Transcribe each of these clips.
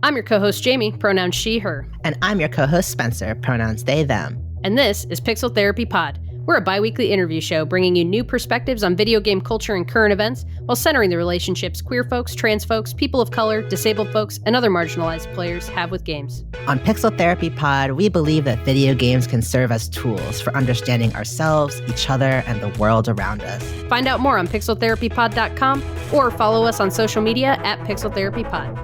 I'm your co-host Jamie, pronouns she, her. And I'm your co-host Spencer, pronouns they, them. And this is Pixel Therapy Pod. We're a bi-weekly interview show bringing you new perspectives on video game culture and current events while centering the relationships queer folks, trans folks, people of color, disabled folks, and other marginalized players have with games. On Pixel Therapy Pod, we believe that video games can serve as tools for understanding ourselves, each other, and the world around us. Find out more on pixeltherapypod.com or follow us on social media at Pixel Therapy Pod.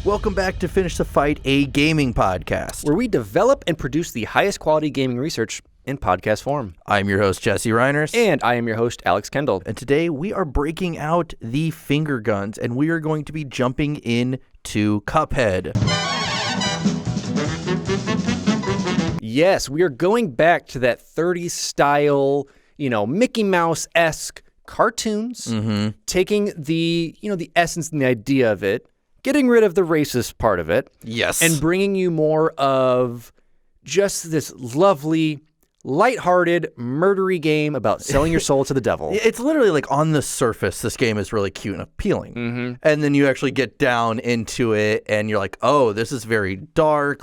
Welcome back to Finish the Fight, a gaming podcast, where we develop and produce the highest quality gaming research in podcast form. I'm your host, Jesse Reiners. And I am your host, Alex Kendall. And today we are breaking out the finger guns, and we are going to be jumping into Cuphead. Yes, we are going back to that 30s style, Mickey Mouse-esque cartoons, taking the essence and the idea of it, getting rid of the racist part of it. Yes. And bringing you more of just this lovely, lighthearted, murdery game about selling your soul to the devil. It's literally like on the surface, this game is really cute and appealing. And then you actually get down into it and you're like, oh, this is very dark.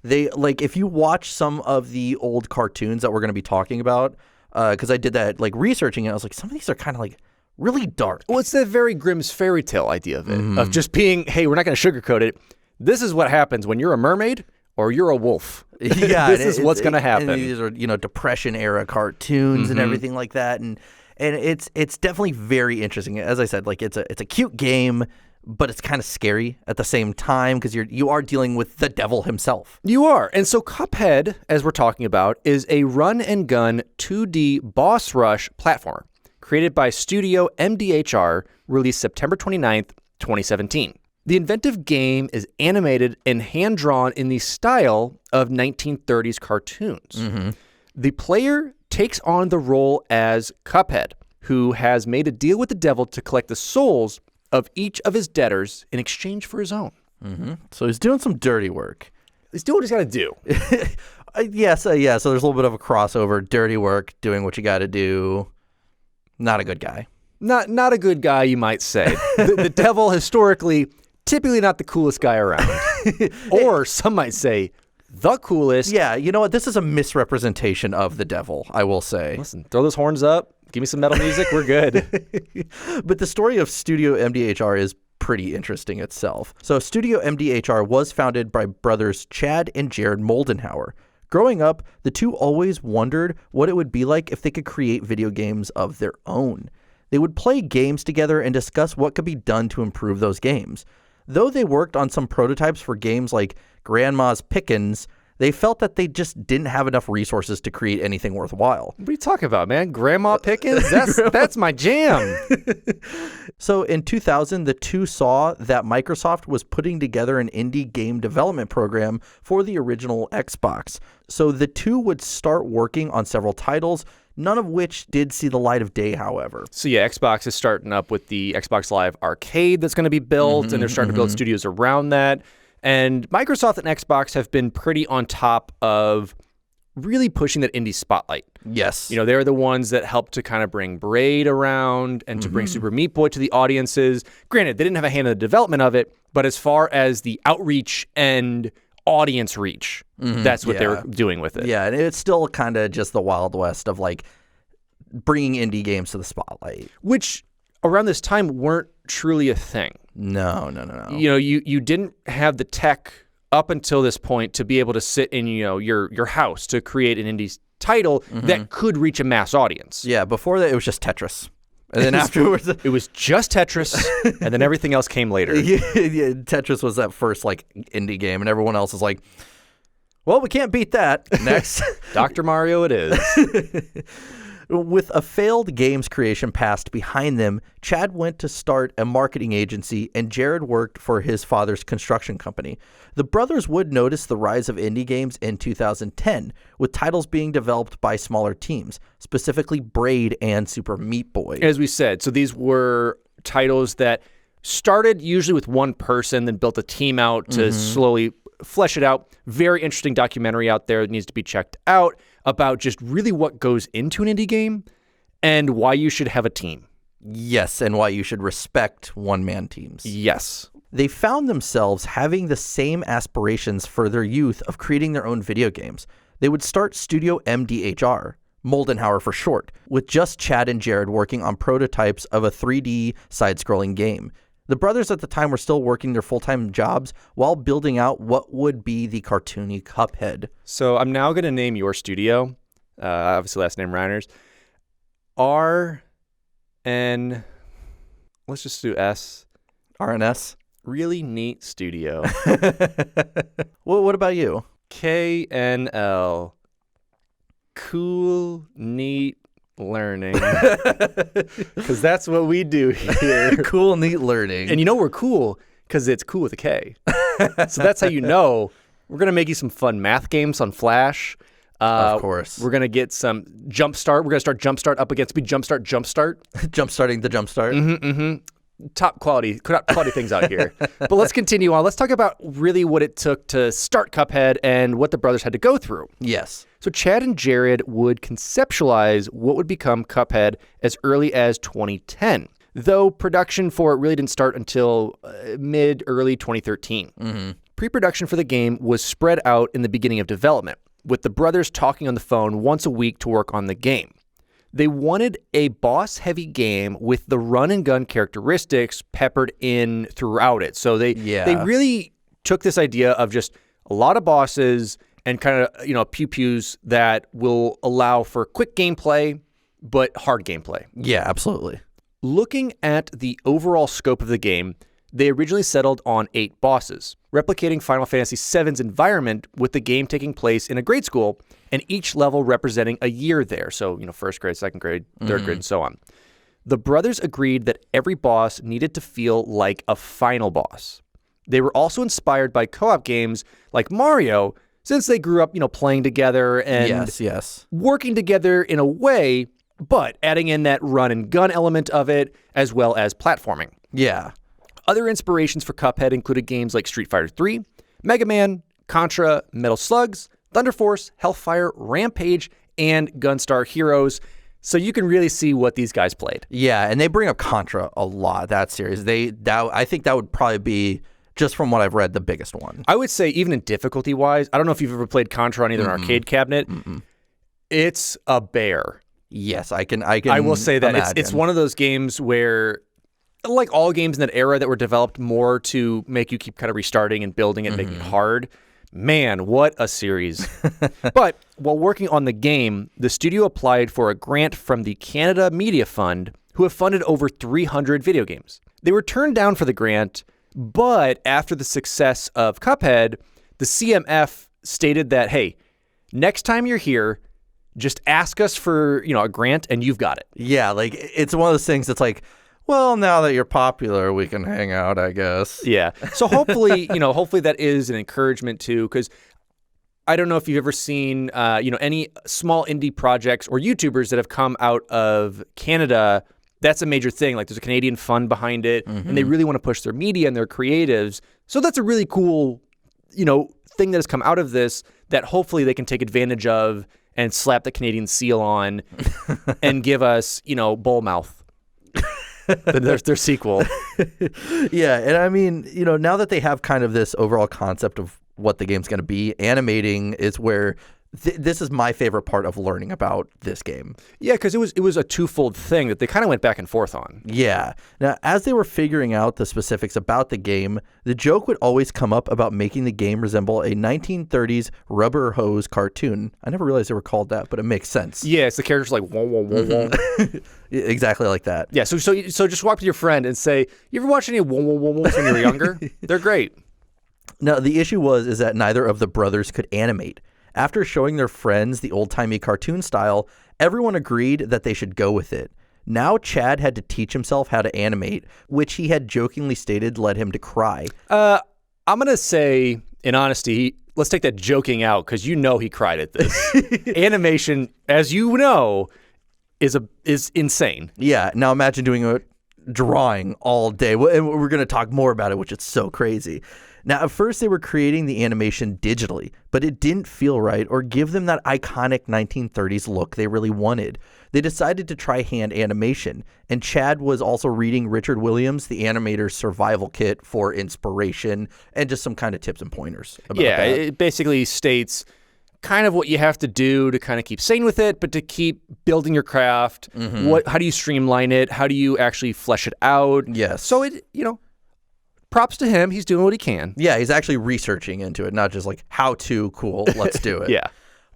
If you watch some of the old cartoons that we're going to be talking about, because I did that researching it, I was like, some of these are kind of really dark. Well, it's that very Grimm's fairy tale idea of it, of just being, hey, we're not going to sugarcoat it. This is what happens when you're a mermaid or you're a wolf. Yeah, this is what's going to happen. And these are, Depression era cartoons and everything like that, and it's definitely very interesting. As I said, it's a cute game, but it's kind of scary at the same time because you are dealing with the devil himself. You are. And so Cuphead, as we're talking about, is a run and gun 2D boss rush platformer created by Studio MDHR, released September 29th, 2017. The inventive game is animated and hand-drawn in the style of 1930s cartoons. The player takes on the role as Cuphead, who has made a deal with the devil to collect the souls of each of his debtors in exchange for his own. So he's doing some dirty work. He's doing what he's got to do. Yes, so there's a little bit of a crossover. Dirty work, doing what you got to do. Not a good guy. Not a good guy, you might say. The devil, historically, typically not the coolest guy around. Or some might say, the coolest. Yeah, you know what? This is a misrepresentation of the devil, I will say. Listen, throw those horns up. Give me some metal music. We're good. But the story of Studio MDHR is pretty interesting itself. So Studio MDHR was founded by brothers Chad and Jared Moldenhauer. Growing up, the two always wondered what it would be like if they could create video games of their own. They would play games together and discuss what could be done to improve those games. Though they worked on some prototypes for games like Grandma's Pickins, they felt that they just didn't have enough resources to create anything worthwhile. What are you talking about, man? Grandma Pickins? That's my jam. So in 2000, the two saw that Microsoft was putting together an indie game development program for the original Xbox. So the two would start working on several titles, none of which did see the light of day, however. So yeah, Xbox is starting up with the Xbox Live Arcade that's going to be built, and they're starting to build studios around that. And Microsoft and Xbox have been pretty on top of really pushing that indie spotlight. Yes. They're the ones that helped to kind of bring Braid around and to bring Super Meat Boy to the audiences. Granted, they didn't have a hand in the development of it, but as far as the outreach and audience reach, that's what they were doing with it. Yeah, and it's still kind of just the Wild West of bringing indie games to the spotlight. Which around this time weren't truly a thing. No. You didn't have the tech up until this point to be able to sit in your house to create an indie title that could reach a mass audience. Yeah, before that it was just Tetris. And then afterwards it was just Tetris and then everything else came later. Yeah, Tetris was that first indie game and everyone else is like, well, we can't beat that. Next. Dr. Mario it is. With a failed games creation past behind them, Chad went to start a marketing agency and Jared worked for his father's construction company. The brothers would notice the rise of indie games in 2010, with titles being developed by smaller teams, specifically Braid and Super Meat Boy. As we said, so these were titles that Started usually with one person, then built a team out to slowly flesh it out. Very interesting documentary out there that needs to be checked out about just really what goes into an indie game and why you should have a team. Yes, and why you should respect one-man teams. Yes. They found themselves having the same aspirations for their youth of creating their own video games. They would start Studio MDHR, Moldenhauer for short, with just Chad and Jared working on prototypes of a 3D side-scrolling game. The brothers at the time were still working their full-time jobs while building out what would be the cartoony Cuphead. So I'm now going to name your studio, obviously last name Reiners, RN, let's just do S. RNS? Really neat studio. Well, what about you? KNL. Cool, neat learning. Because that's what we do here. Cool, neat learning. And you know we're cool because it's cool with a K. So that's how you know we're going to make you some fun math games on Flash. Of course. We're going to get some Jumpstart. We're going to start Jumpstart up against Jumpstart. Jumpstarting the Jumpstart. Top quality things out here. But let's continue on. Let's talk about really what it took to start Cuphead and what the brothers had to go through. Yes. So Chad and Jared would conceptualize what would become Cuphead as early as 2010, though production for it really didn't start until mid-early 2013. Pre-production for the game was spread out in the beginning of development, with the brothers talking on the phone once a week to work on the game. They wanted a boss-heavy game with the run-and-gun characteristics peppered in throughout it. So they really took this idea of just a lot of bosses and kind of, pew-pews that will allow for quick gameplay, but hard gameplay. Yeah, absolutely. Looking at the overall scope of the game, they originally settled on 8 bosses, replicating Final Fantasy VII's environment with the game taking place in a grade school and each level representing a year there. So, first grade, second grade, third grade, and so on. The brothers agreed that every boss needed to feel like a final boss. They were also inspired by co-op games like Mario, since they grew up, playing together and working together in a way, but adding in that run and gun element of it, as well as platforming. Yeah. Other inspirations for Cuphead included games like Street Fighter III, Mega Man, Contra, Metal Slugs, Thunder Force, Hellfire, Rampage, and Gunstar Heroes. So you can really see what these guys played. Yeah, and they bring up Contra a lot, that series. I think that would probably be, just from what I've read, the biggest one. I would say even in difficulty-wise, I don't know if you've ever played Contra on either an arcade cabinet. It's a bear. Yes, I will say that. It's one of those games where, like all games in that era that were developed more to make you keep kind of restarting and building it, making it hard. Man, what a series. But while working on the game, the studio applied for a grant from the Canada Media Fund, who have funded over 300 video games. They were turned down for the grant, but after the success of Cuphead, the CMF stated that, hey, next time you're here, just ask us for, a grant and you've got it. Yeah, like it's one of those things that's like, well, now that you're popular, we can hang out, I guess. Yeah. So hopefully, hopefully that is an encouragement too, because I don't know if you've ever seen, any small indie projects or YouTubers that have come out of Canada. That's a major thing. Like there's a Canadian fund behind it, and they really want to push their media and their creatives. So that's a really cool, thing that has come out of this that hopefully they can take advantage of and slap the Canadian seal on and give us, Bull Mouth. their sequel. Yeah, and I mean, now that they have kind of this overall concept of what the game's going to be, animating is where this is my favorite part of learning about this game. Yeah, because it was a twofold thing that they kind of went back and forth on. Yeah. Now, as they were figuring out the specifics about the game, the joke would always come up about making the game resemble a 1930s rubber hose cartoon. I never realized they were called that, but it makes sense. Yeah, it's the characters like whoa, whoa, whoa, whoa. Exactly like that. Yeah, so just walk to your friend and say, you ever watch any whoa, whoa, whoa, whoa when you were younger? They're great. Now, the issue is that neither of the brothers could animate. After showing their friends the old-timey cartoon style, everyone agreed that they should go with it. Now Chad had to teach himself how to animate, which he had jokingly stated led him to cry. I'm going to say, in honesty, let's take that joking out, because he cried at this. Animation, as you know, is insane. Yeah, now imagine doing drawing all day. And we're going to talk more about it, which is so crazy. Now, at first, they were creating the animation digitally, but it didn't feel right or give them that iconic 1930s look they really wanted. They decided to try hand animation, and Chad was also reading Richard Williams, the animator's survival kit, for inspiration and just some kind of tips and pointers about that. It basically states kind of what you have to do to kind of keep sane with it, but to keep building your craft. How do you streamline it? How do you actually flesh it out? Yes. So props to him. He's doing what he can. Yeah, he's actually researching into it, not just like, how to, cool, let's do it. Yeah.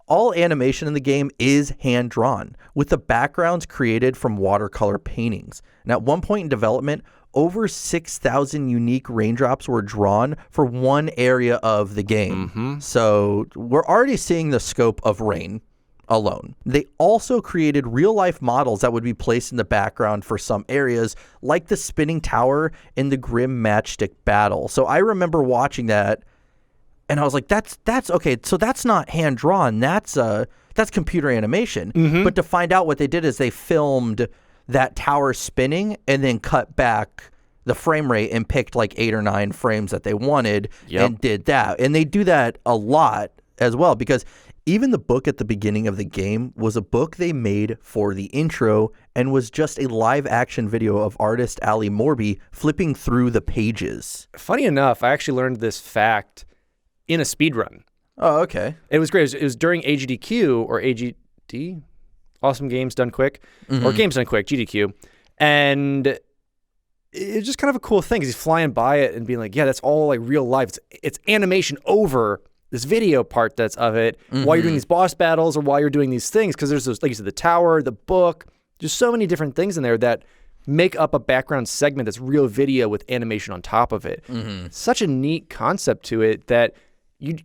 All animation in the game is hand-drawn, with the backgrounds created from watercolor paintings. And at one point in development, over 6,000 unique raindrops were drawn for one area of the game. So we're already seeing the scope of rain alone. They also created real-life models that would be placed in the background for some areas, like the spinning tower in the Grim Matchstick battle. So I remember watching that, and I was like, that's okay. So that's not hand-drawn. That's computer animation. But to find out what they did is they filmed that tower spinning and then cut back the frame rate and picked like 8 or 9 frames that they wanted and did that. And they do that a lot as well, because even the book at the beginning of the game was a book they made for the intro and was just a live action video of artist Ali Morby flipping through the pages. Funny enough, I actually learned this fact in a speedrun. Oh, okay. It was great. It was during AGDQ or AGD, Awesome Games Done Quick, or Games Done Quick, GDQ. And it's just kind of a cool thing because he's flying by it and being like, yeah, that's all like real life. It's animation over this video part that's of it while you're doing these boss battles or while you're doing these things, because there's those, like you said, the tower, the book, just so many different things in there that make up a background segment that's real video with animation on top of it. Such a neat concept to it that you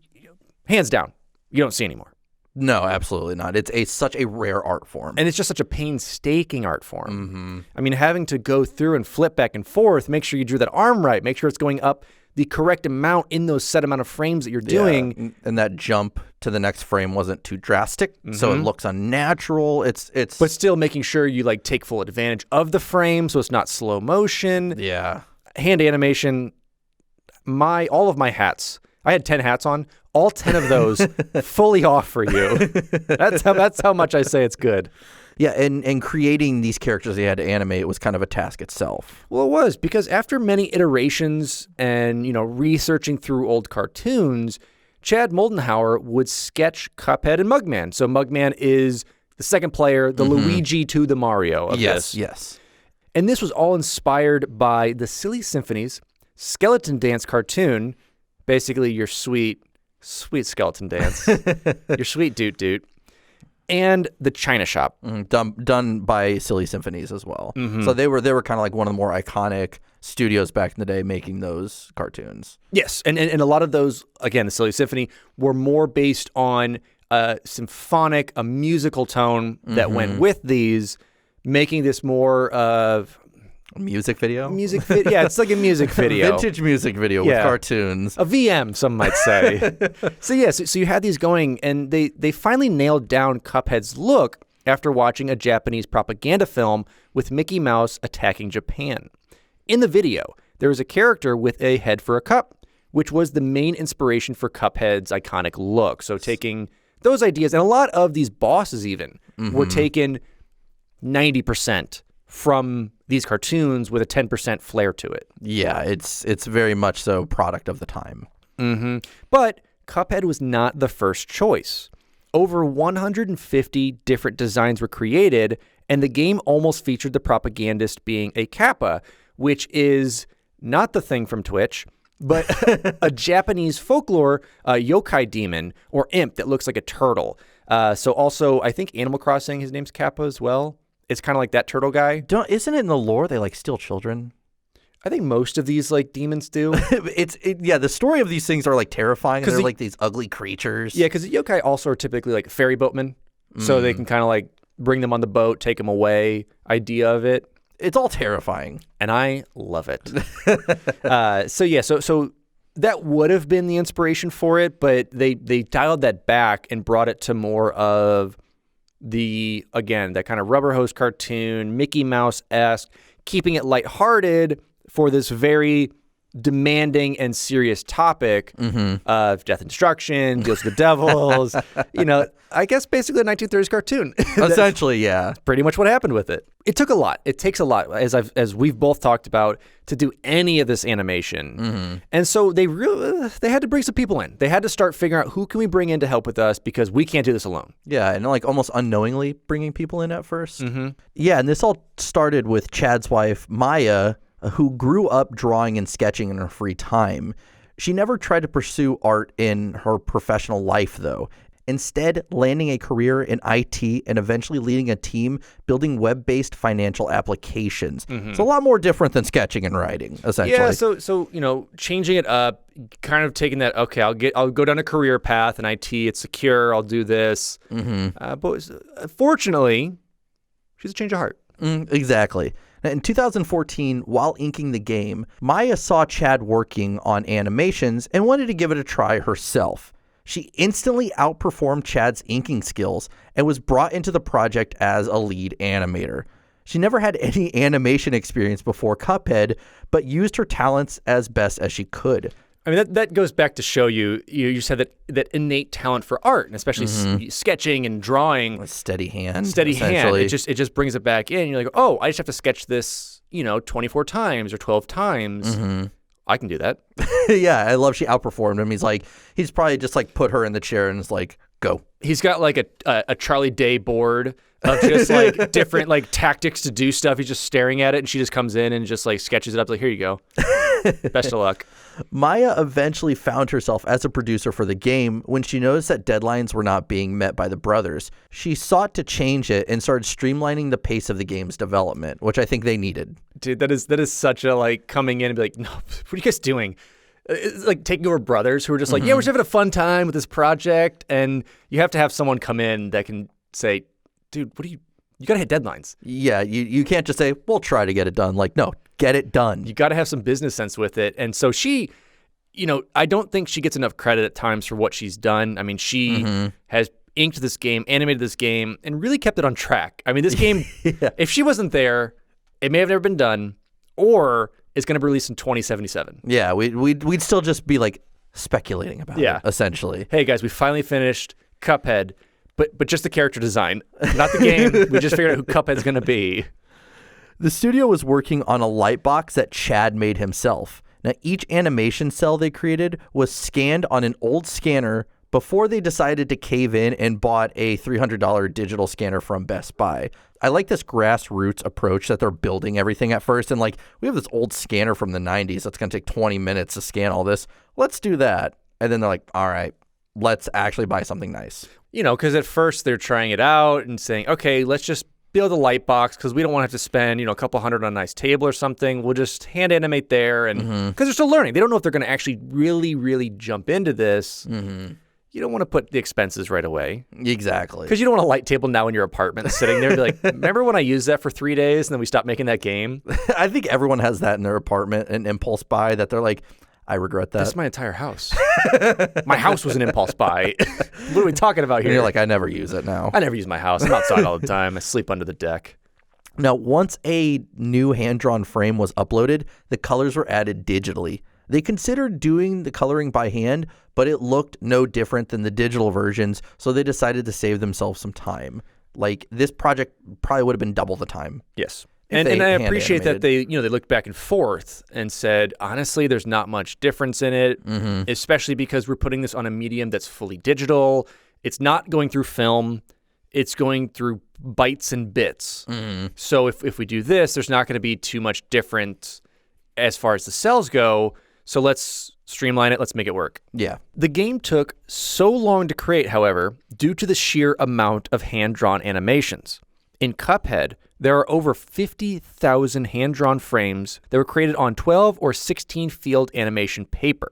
hands down, you don't see anymore. No, absolutely not. It's such a rare art form. And it's just such a painstaking art form. I mean, having to go through and flip back and forth, make sure you drew that arm right, make sure it's going up the correct amount in those set amount of frames that you're doing. And that jump to the next frame wasn't too drastic, so it looks unnatural. It's But still making sure you like take full advantage of the frame so it's not slow motion. Yeah. Hand animation, all of my hats, I had 10 hats on, all 10 of those fully off for you. That's how much I say it's good. Yeah, and creating these characters they had to animate was kind of a task itself. Well, it was, because after many iterations and, researching through old cartoons, Chad Moldenhauer would sketch Cuphead and Mugman. So Mugman is the second player, the Luigi to the Mario of this. Yes. And this was all inspired by the Silly Symphony's Skeleton Dance cartoon, basically your sweet skeleton dance, your sweet doot, and the China Shop. Done by Silly Symphonies as well. So they were kind of like one of the more iconic studios back in the day making those cartoons. Yes, and a lot of those, again, the Silly Symphony, were more based on a musical tone that went with these, making this more of music video? Yeah, it's like a music video. Vintage music video with cartoons. A VM, some might say. So you had these going, and they finally nailed down Cuphead's look after watching a Japanese propaganda film with Mickey Mouse attacking Japan. In the video, there was a character with a head for a cup, which was the main inspiration for Cuphead's iconic look. So taking those ideas, and a lot of these bosses even were taken 90% from these cartoons with a 10% flair to it. Yeah, it's very much so product of the time. But Cuphead was not the first choice. Over 150 different designs were created, and the game almost featured the propagandist being a kappa, which is not the thing from Twitch, but a Japanese folklore yokai demon or imp that looks like a turtle. So also, I think Animal Crossing, his name's Kappa as well. It's kind of like that turtle guy. Isn't it in the lore they like steal children? I think most of these like demons do. The story of these things are like terrifying. Because they're like these ugly creatures. Yeah, because yokai also are typically like ferry boatmen, so they can kind of like bring them on the boat, take them away. Idea of it. It's all terrifying, and I love it. So that would have been the inspiration for it, but they dialed that back and brought it to more of that kind of rubber hose cartoon, Mickey Mouse-esque, keeping it lighthearted for this very demanding and serious topic of death and destruction, deals with the devils, I guess basically a 1930s cartoon. Essentially, yeah. Pretty much what happened with it. It took a lot. It takes a lot, as we've both talked about, to do any of this animation. And so they had to bring some people in. They had to start figuring out who can we bring in to help with us because we can't do this alone. Yeah, and like almost unknowingly bringing people in at first. Yeah, and this all started with Chad's wife, Maya, who grew up drawing and sketching in her free time. She never tried to pursue art in her professional life, though. Instead, landing a career in IT and eventually leading a team building web-based financial applications. It's a lot more different than sketching and writing, essentially. Yeah, so changing it up, kind of taking that, okay, I'll go down a career path in IT, it's secure, I'll do this. But fortunately, she's a change of heart. Exactly. In 2014, while inking the game, Maya saw Chad working on animations and wanted to give it a try herself. She instantly outperformed Chad's inking skills and was brought into the project as a lead animator. She never had any animation experience before Cuphead, but used her talents as best as she could. I mean, that goes back to show you said that innate talent for art, and especially sketching and drawing. A steady hand. It just brings it back in. You're like, oh, I just have to sketch this, 24 times or 12 times. I can do that. Yeah, I love she outperformed him. He's probably just like put her in the chair and is like, go. He's got like a Charlie Day board of just like different like tactics to do stuff. He's just staring at it, and she just comes in and just like sketches it up. Like, here you go. Best of luck. Maya eventually found herself as a producer for the game when she noticed that deadlines were not being met by the brothers. She sought to change it and started streamlining the pace of the game's development, which I think they needed. Dude, that is such a like coming in and be like, no, what are you guys doing? It's like taking over brothers who are just like, yeah, we're just having a fun time with this project, and you have to have someone come in that can say, dude, you got to hit deadlines. Yeah, you can't just say, we'll try to get it done. Like, no, get it done. You got to have some business sense with it. And so she, I don't think she gets enough credit at times for what she's done. I mean, she has inked this game, animated this game, and really kept it on track. I mean, this game, if she wasn't there, it may have never been done, or it's going to be released in 2077. Yeah, we'd still just be like speculating about it, essentially. Hey, guys, we finally finished Cuphead. But just the character design, not the game. We just figured out who Cuphead's going to be. The studio was working on a light box that Chad made himself. Now, each animation cell they created was scanned on an old scanner before they decided to cave in and bought a $300 digital scanner from Best Buy. I like this grassroots approach that they're building everything at first. And like, we have this old scanner from the 90s that's going to take 20 minutes to scan all this. Let's do that. And then they're like, all right, let's actually buy something nice. Because at first they're trying it out and saying, okay, let's just build a light box because we don't want to have to spend, a couple $100 on a nice table or something. We'll just hand animate there. And because they're still learning. They don't know if they're going to actually really, really jump into this. You don't want to put the expenses right away. Exactly. Because you don't want a light table now in your apartment sitting there and be like, remember when I used that for 3 days and then we stopped making that game? I think everyone has that in their apartment, an impulse buy that they're like, I regret that. That's my entire house. My house was an impulse buy. What are we talking about here? And you're like, I never use it now. I never use my house. I'm outside all the time. I sleep under the deck. Now, once a new hand-drawn frame was uploaded, the colors were added digitally. They considered doing the coloring by hand, but it looked no different than the digital versions, so they decided to save themselves some time. Like, this project probably would have been double the time. Yes. And I appreciate that they looked back and forth and said, honestly, there's not much difference in it, especially because we're putting this on a medium that's fully digital. It's not going through film. It's going through bytes and bits. So if we do this, there's not going to be too much different as far as the cells go. So let's streamline it. Let's make it work. Yeah. The game took so long to create, however, due to the sheer amount of hand-drawn animations. In Cuphead, there are over 50,000 hand-drawn frames that were created on 12 or 16 field animation paper.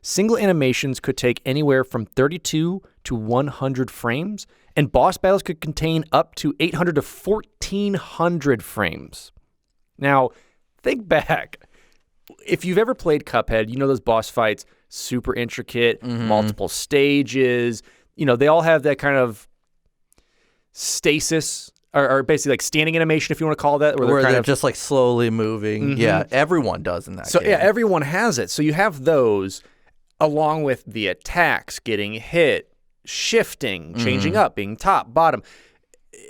Single animations could take anywhere from 32 to 100 frames, and boss battles could contain up to 800 to 1,400 frames. Now, think back. If you've ever played Cuphead, you know those boss fights, super intricate, multiple stages. They all have that kind of stasis or basically like standing animation, if you want to call that, where they're just like slowly moving. Mm-hmm. Yeah, everyone does in that game. So yeah, everyone has it. So you have those along with the attacks, getting hit, shifting, changing up, being top, bottom.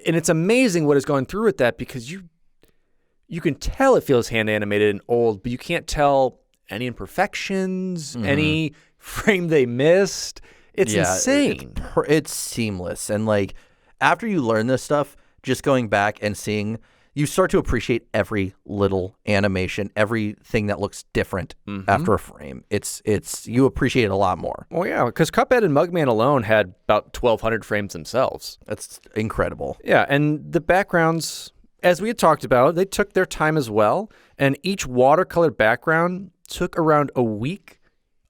And it's amazing what is going through with that, because you can tell it feels hand animated and old, but you can't tell any imperfections, any frame they missed. It's insane. It's seamless. And like after you learn this stuff, just going back and seeing, you start to appreciate every little animation, everything that looks different after a frame. It's you appreciate it a lot more. Well, yeah, because Cuphead and Mugman alone had about 1,200 frames themselves. That's incredible. Yeah, and the backgrounds, as we had talked about, they took their time as well, and each watercolor background took around a week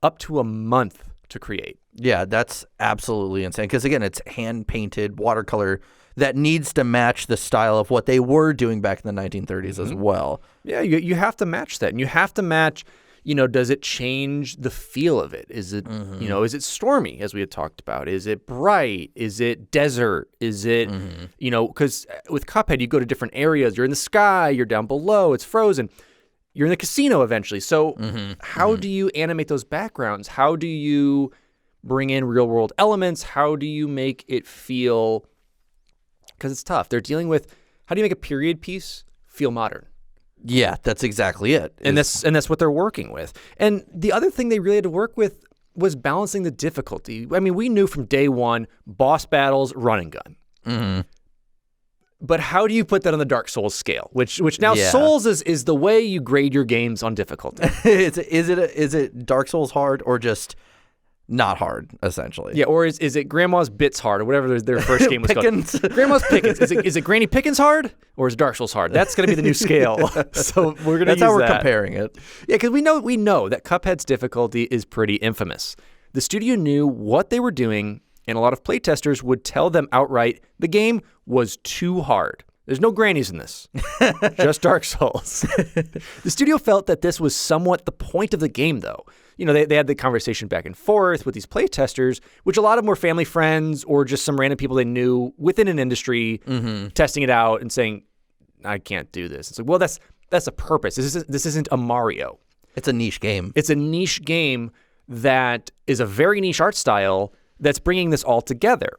up to a month to create. Yeah, that's absolutely insane. Because again, it's hand-painted watercolor that needs to match the style of what they were doing back in the 1930s as well. Yeah, you have to match that. And you have to match, does it change the feel of it? Is it, is it stormy, as we had talked about? Is it bright? Is it desert? Is it, because with Cuphead, you go to different areas. You're in the sky. You're down below. It's frozen. You're in the casino eventually. So how do you animate those backgrounds? How do you bring in real-world elements? How do you make it feel... Because it's tough. They're dealing with, how do you make a period piece feel modern? Yeah, that's exactly it. And that's what they're working with. And the other thing they really had to work with was balancing the difficulty. I mean, we knew from day one, boss battles, run and gun. But how do you put that on the Dark Souls scale? Which now Souls is the way you grade your games on difficulty. Is it Dark Souls hard or just not hard, essentially? Yeah, or is it Grandma's Bits hard, or whatever their first game was called? Grandma's Pickens. Is it Granny Pickens hard, or is Dark Souls hard? That's going to be the new scale. So we're going to use that. That's how we're comparing it. Yeah, because we know that Cuphead's difficulty is pretty infamous. The studio knew what they were doing, and a lot of playtesters would tell them outright the game was too hard. There's no grannies in this, just Dark Souls. The studio felt that this was somewhat the point of the game, though. They had the conversation back and forth with these playtesters, which a lot of them were family friends or just some random people they knew within an industry, testing it out and saying, I can't do this. It's like, well, that's a purpose. This isn't a Mario. It's a niche game. It's a niche game that is a very niche art style that's bringing this all together.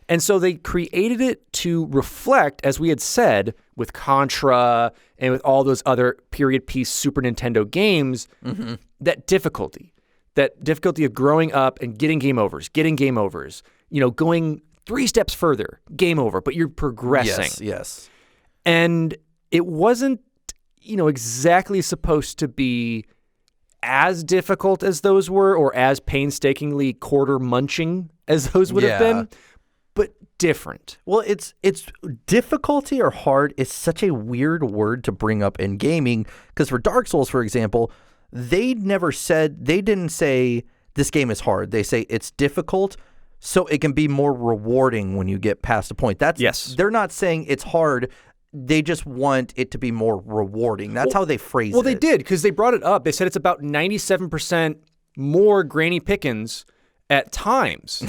And so they created it to reflect, as we had said, with Contra and with all those other period piece Super Nintendo games, that difficulty of growing up and getting game overs, going 3 steps further, game over, but you're progressing. Yes. And it wasn't, exactly supposed to be as difficult as those were, or as painstakingly quarter munching as those would have been. But different. Well, it's difficulty or hard is such a weird word to bring up in gaming, because for Dark Souls, for example, they didn't say this game is hard. They say it's difficult so it can be more rewarding when you get past a point. They're not saying it's hard. They just want it to be more rewarding. That's how they phrase it. Well, they did, because they brought it up. They said it's about 97% more Granny Pickens at times.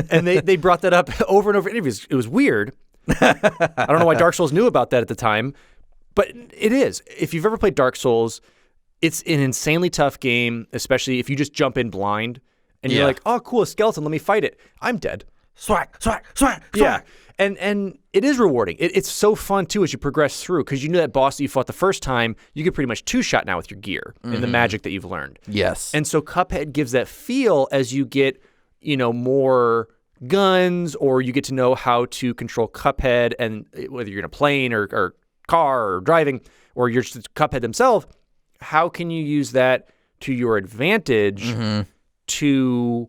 And they brought that up over and over in interviews. It was weird. I don't know why Dark Souls knew about that at the time, but it is. If you've ever played Dark Souls, it's an insanely tough game, especially if you just jump in blind and you're like, oh, cool, a skeleton, let me fight it. I'm dead. Swag. Yeah. And it is rewarding. It's so fun, too, as you progress through, because you know that boss that you fought the first time, you can pretty much two-shot now with your gear and the magic that you've learned. Yes. And so Cuphead gives that feel as you get more guns, or you get to know how to control Cuphead, and whether you're in a plane or car or driving, or you're just Cuphead themselves, how can you use that to your advantage to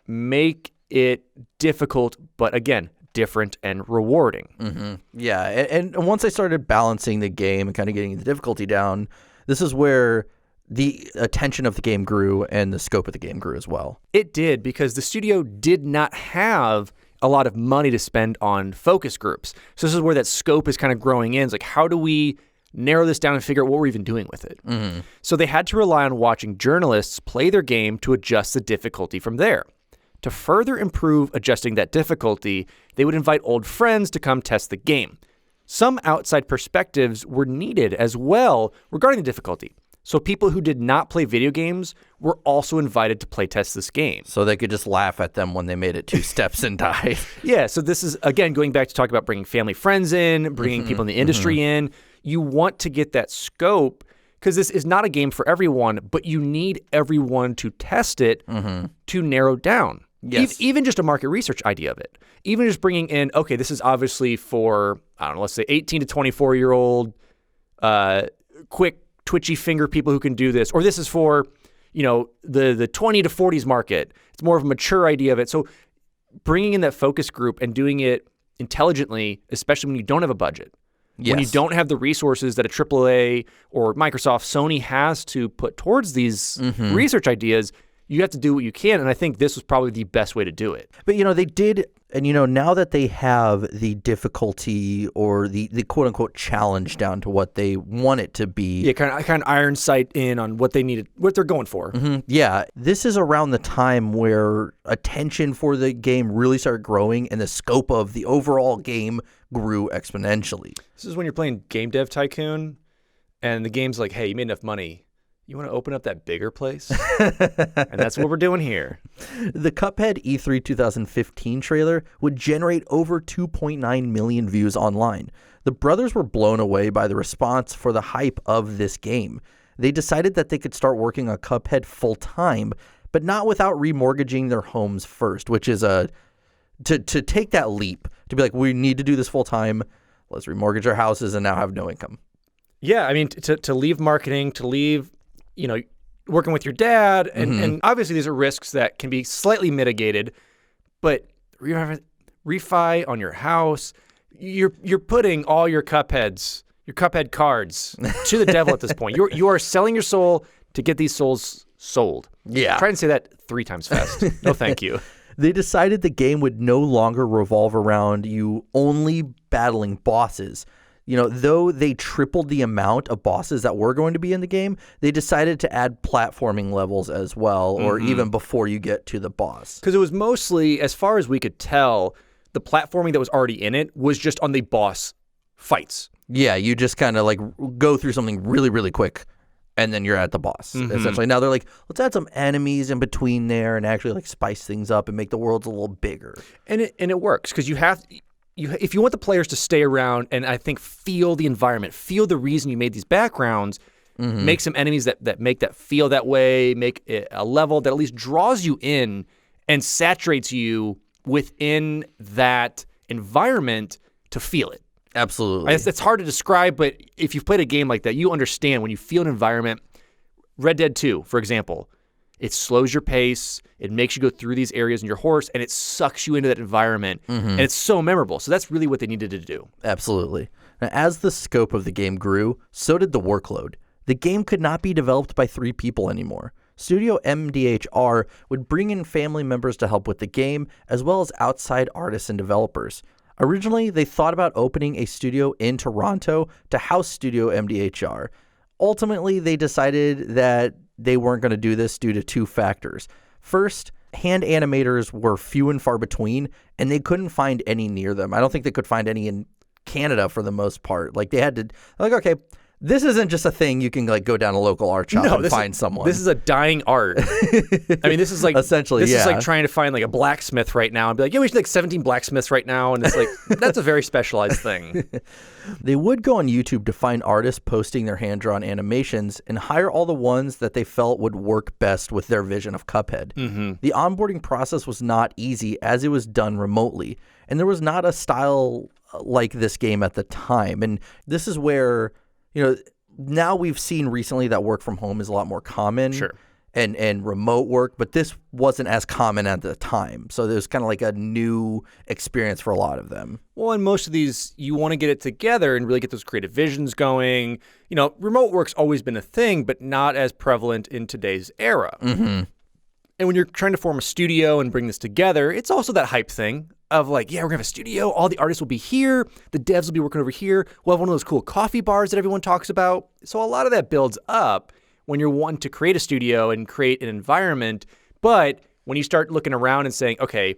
make it difficult, but again, different and rewarding? Yeah, and once I started balancing the game and kind of getting the difficulty down, this is where the attention of the game grew and the scope of the game grew as well. It did, because the studio did not have a lot of money to spend on focus groups. So this is where that scope is kind of growing in. It's like, how do we narrow this down and figure out what we're even doing with it? So they had to rely on watching journalists play their game to adjust the difficulty from there. To further improve adjusting that difficulty, they would invite old friends to come test the game. Some outside perspectives were needed as well regarding the difficulty. So people who did not play video games were also invited to playtest this game. So they could just laugh at them when they made it 2 steps and died. Yeah, so this is, again, going back to talk about bringing family friends in, bringing people in the industry in. You want to get that scope because this is not a game for everyone, but you need everyone to test it to narrow down. Yes. Even just a market research idea of it. Even just bringing in, okay, this is obviously for, I don't know, let's say 18 to 24-year-old quick, twitchy finger people who can do this. Or this is for, the 20 to 40s market. It's more of a mature idea of it. So bringing in that focus group and doing it intelligently, especially when you don't have a budget. Yes. When you don't have the resources that a AAA or Microsoft, Sony has to put towards these research ideas, you have to do what you can. And I think this was probably the best way to do it. But, they did, and, now that they have the difficulty or the quote-unquote challenge down to what they want it to be. Yeah, kind of iron sight in on what they needed, what they're going for. Yeah, this is around the time where attention for the game really started growing and the scope of the overall game grew exponentially. This is when you're playing Game Dev Tycoon and the game's like, hey, you made enough money. You want to open up that bigger place? And that's what we're doing here. The Cuphead E3 2015 trailer would generate over 2.9 million views online. The brothers were blown away by the response for the hype of this game. They decided that they could start working on Cuphead full-time, but not without remortgaging their homes first, which is to take that leap, to be like, we need to do this full-time, let's remortgage our houses and now have no income. Yeah, I mean, to leave marketing, to leave working with your dad, and obviously these are risks that can be slightly mitigated, but refi on your house, you're putting all your Cuphead cards to the devil at this point. You are selling your soul to get these souls sold. Yeah. Try and say that 3 times fast. No, thank you. They decided the game would no longer revolve around you only battling bosses. Though they tripled the amount of bosses that were going to be in the game, they decided to add platforming levels as well, or even before you get to the boss. Because it was mostly, as far as we could tell, the platforming that was already in it was just on the boss fights. Yeah, you just kind of like go through something really, really quick, and then you're at the boss, essentially. Now they're like, let's add some enemies in between there and actually like spice things up and make the worlds a little bigger. And it works, because if you want the players to stay around and I think feel the environment, feel the reason you made these backgrounds, make some enemies that make that feel that way, make it a level that at least draws you in and saturates you within that environment to feel it. Absolutely. It's hard to describe, but if you've played a game like that, you understand when you feel an environment. Red Dead 2, for example. It slows your pace. It makes you go through these areas in your horse, and it sucks you into that environment. And it's so memorable. So that's really what they needed to do. Absolutely. Now, as the scope of the game grew, so did the workload. The game could not be developed by 3 people anymore. Studio MDHR would bring in family members to help with the game, as well as outside artists and developers. Originally, they thought about opening a studio in Toronto to house Studio MDHR. Ultimately, they decided that they weren't going to do this due to 2 factors. First, hand animators were few and far between, and they couldn't find any near them. I don't think they could find any in Canada for the most part. Like, they had to, okay, this isn't just a thing you can like go down a local art shop and find someone. This is a dying art. I mean, this is like essentially, this is like trying to find like a blacksmith right now and be like, yeah, we should like 17 blacksmiths right now, and it's like that's a very specialized thing. They would go on YouTube to find artists posting their hand-drawn animations and hire all the ones that they felt would work best with their vision of Cuphead. The onboarding process was not easy as it was done remotely, and there was not a style like this game at the time. And this is where, now we've seen recently that work from home is a lot more common. Sure. And remote work, but this wasn't as common at the time. So there's kind of like a new experience for a lot of them. Well, and most of these, you want to get it together and really get those creative visions going. Remote work's always been a thing, but not as prevalent in today's era. And when you're trying to form a studio and bring this together, it's also that hype thing of like, yeah, we're going to have a studio. All the artists will be here. The devs will be working over here. We'll have one of those cool coffee bars that everyone talks about. So a lot of that builds up when you're wanting to create a studio and create an environment, but when you start looking around and saying, okay,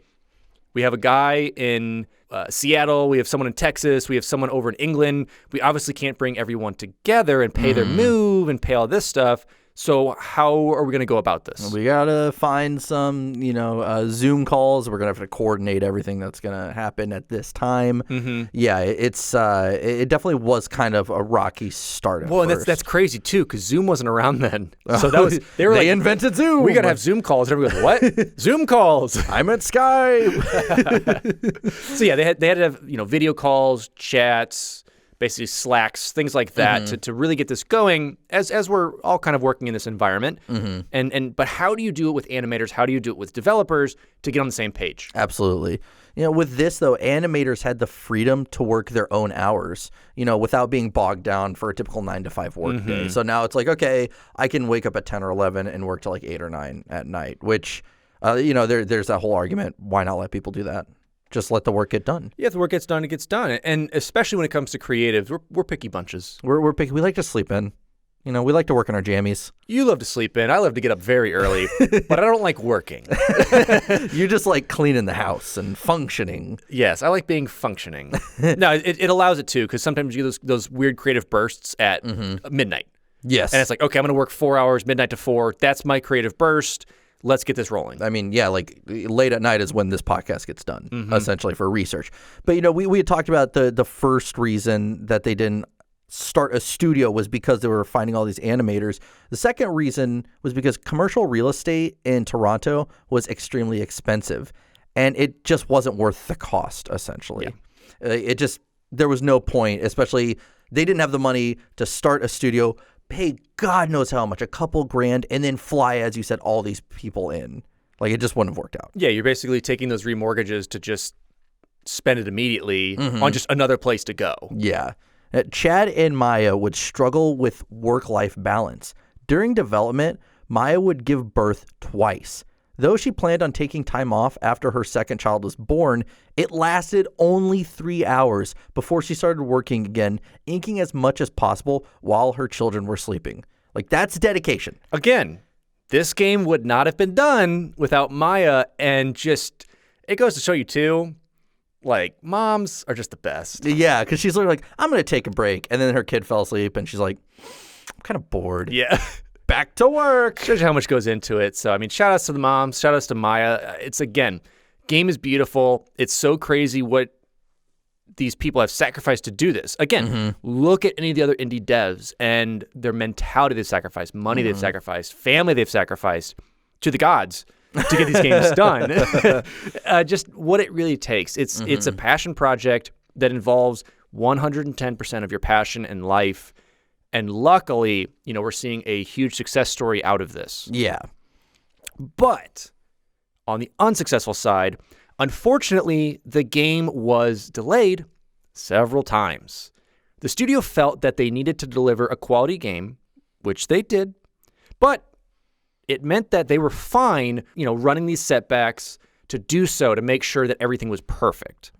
we have a guy in Seattle, we have someone in Texas, we have someone over in England. We obviously can't bring everyone together and pay their move and pay all this stuff. So how are we going to go about this? We got to find some, Zoom calls. We're going to have to coordinate everything that's going to happen at this time. Yeah, it definitely was kind of a rocky start at Well, first. and that's crazy, too, because Zoom wasn't around then. So that was they invented Zoom. We got to have Zoom calls. And everybody goes, what? Zoom calls. I'm at Skype. So, yeah, they had to have, video calls, chats, basically Slacks, things like that to really get this going as we're all kind of working in this environment. But how do you do it with animators? How do you do it with developers to get on the same page? Absolutely. With this, though, animators had the freedom to work their own hours, without being bogged down for a typical 9-to-5 work day. So now it's like, okay, I can wake up at 10 or 11 and work till like 8 or 9 at night, which, there's that whole argument. Why not let people do that? Just let the work get done. Yeah, if the work gets done, it gets done. And especially when it comes to creatives, we're picky bunches. We're picky. We like to sleep in. We like to work in our jammies. You love to sleep in. I love to get up very early, but I don't like working. You just like cleaning the house and functioning. Yes, I like being functioning. No, it allows it too, because sometimes you get those weird creative bursts at midnight. Yes. And it's like, okay, I'm going to work 4 hours, midnight to 4. That's my creative burst. Let's get this rolling. I mean, yeah, like late at night is when this podcast gets done, essentially for research. But, we had talked about the first reason that they didn't start a studio was because they were finding all these animators. The second reason was because commercial real estate in Toronto was extremely expensive, and it just wasn't worth the cost, essentially. Yeah. There was no point, especially they didn't have the money to start a studio, pay God knows how much, a couple grand, and then fly, as you said, all these people in. Like, it just wouldn't have worked out. Yeah, you're basically taking those remortgages to just spend it immediately on just another place to go. Yeah. Chad and Maya would struggle with work-life balance. During development, Maya would give birth twice. Though she planned on taking time off after her second child was born, it lasted only 3 hours before she started working again, inking as much as possible while her children were sleeping. Like, that's dedication. Again, this game would not have been done without Maya, and just, it goes to show you, too, like, moms are just the best. Yeah, because she's literally like, I'm going to take a break, and then her kid fell asleep, and she's like, I'm kind of bored. Yeah. Back to work. Shows you how much goes into it. So, I mean, shout outs to the moms, shout outs to Maya. It's, again, game is beautiful. It's so crazy what these people have sacrificed to do this. Again, look at any of the other indie devs and their mentality they've sacrificed, money they've sacrificed, family they've sacrificed to the gods to get these games done. Just what it really takes. It's a passion project that involves 110% of your passion and life. And luckily, we're seeing a huge success story out of this. Yeah. But on the unsuccessful side, unfortunately, the game was delayed several times. The studio felt that they needed to deliver a quality game, which they did, but it meant that they were fine, running these setbacks to do so to make sure that everything was perfect.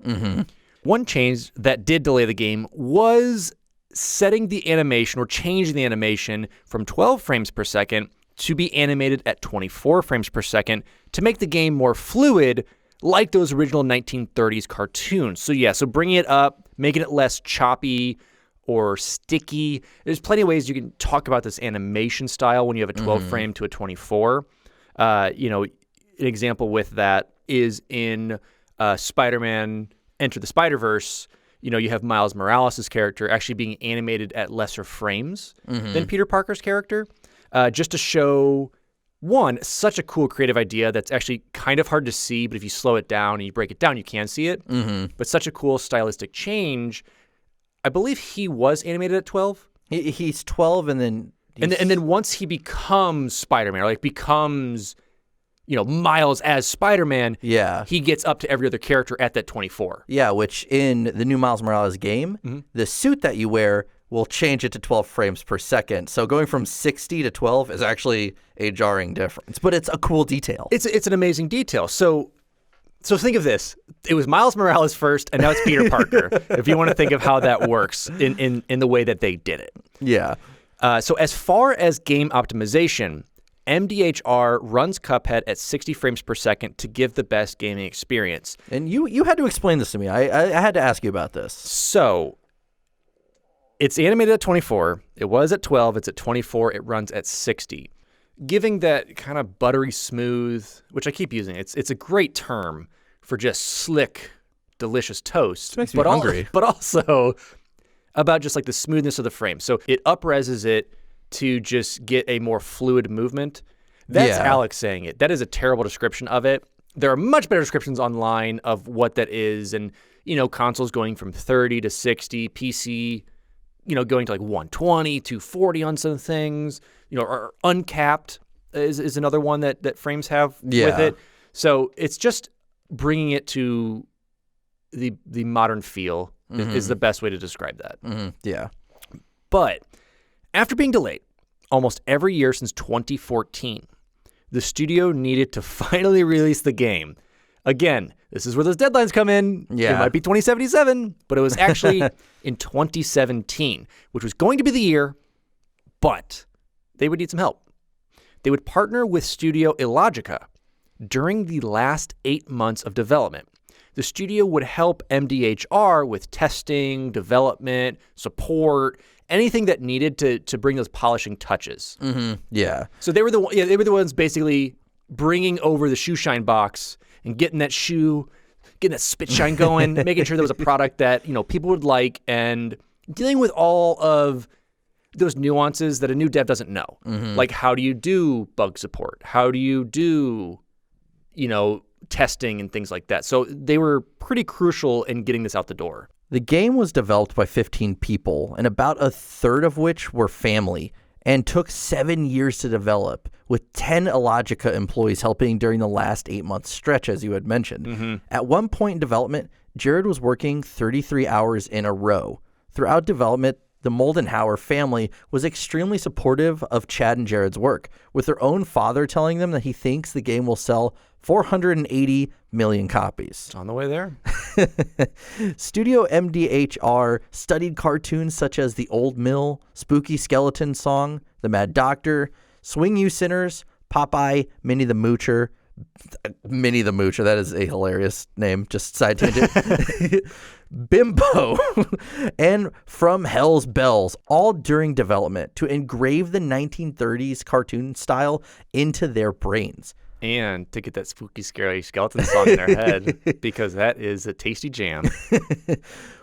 One change that did delay the game was setting the animation or changing the animation from 12 frames per second to be animated at 24 frames per second to make the game more fluid like those original 1930s cartoons. So bringing it up, making it less choppy or sticky. There's plenty of ways you can talk about this animation style when you have a 12 frame to a 24. An example with that is in Spider-Man Enter the Spider-Verse. You have Miles Morales' character actually being animated at lesser frames than Peter Parker's character, just to show, one, such a cool creative idea that's actually kind of hard to see, but if you slow it down and you break it down, you can see it. But such a cool stylistic change. I believe he was animated at 12. He's 12, and then... And then once he becomes Spider-Man, or becomes... Miles as Spider-Man, he gets up to every other character at that 24. Yeah, which in the new Miles Morales game, the suit that you wear will change it to 12 frames per second. So going from 60 to 12 is actually a jarring difference, but it's a cool detail. It's an amazing detail. So think of this. It was Miles Morales first, and now it's Peter Parker, if you want to think of how that works in the way that they did it. Yeah. So as far as game optimization, MDHR runs Cuphead at 60 frames per second to give the best gaming experience. And you had to explain this to me. I had to ask you about this. So it's animated at 24. It was at 12. It's at 24. It runs at 60. Giving that kind of buttery smooth, which I keep using, it's a great term for just slick, delicious toast. It makes me hungry. But also about just like the smoothness of the frame. So it up-reses it to just get a more fluid movement. That's Alex saying it. That is a terrible description of it. There are much better descriptions online of what that is. And, consoles going from 30 to 60, PC, going to like 120, 240 on some things, or uncapped is another one that frames have with it. So it's just bringing it to the modern feel is the best way to describe that. Yeah. But after being delayed almost every year since 2014, the studio needed to finally release the game. Again, this is where those deadlines come in. Yeah. It might be 2077, but it was actually in 2017, which was going to be the year, but they would need some help. They would partner with Studio Illogica during the last 8 months of development. The studio would help MDHR with testing, development, support, anything that needed to bring those polishing touches. Yeah. So they were the ones basically bringing over the shoe shine box and getting that spit shine going, making sure there was a product that people would like, and dealing with all of those nuances that a new dev doesn't know. Like, how do you do bug support? How do you do testing and things like that? So they were pretty crucial in getting this out the door. The game was developed by 15 people, and about a third of which were family, and took 7 years to develop, with 10 Illogica employees helping during the last 8-month stretch, as you had mentioned. At one point in development, Jared was working 33 hours in a row. Throughout development, the Moldenhauer family was extremely supportive of Chad and Jared's work, with their own father telling them that he thinks the game will sell 480 million copies. It's on the way there. Studio MDHR studied cartoons such as The Old Mill, Spooky Skeleton Song, The Mad Doctor, Swing You Sinners, Popeye, Minnie the Moocher. Minnie the Moocher, that is a hilarious name, just side tangent. Bimbo, and From Hell's Bells, all during development to engrave the 1930s cartoon style into their brains. And to get that spooky, scary skeleton song in their head, because that is a tasty jam.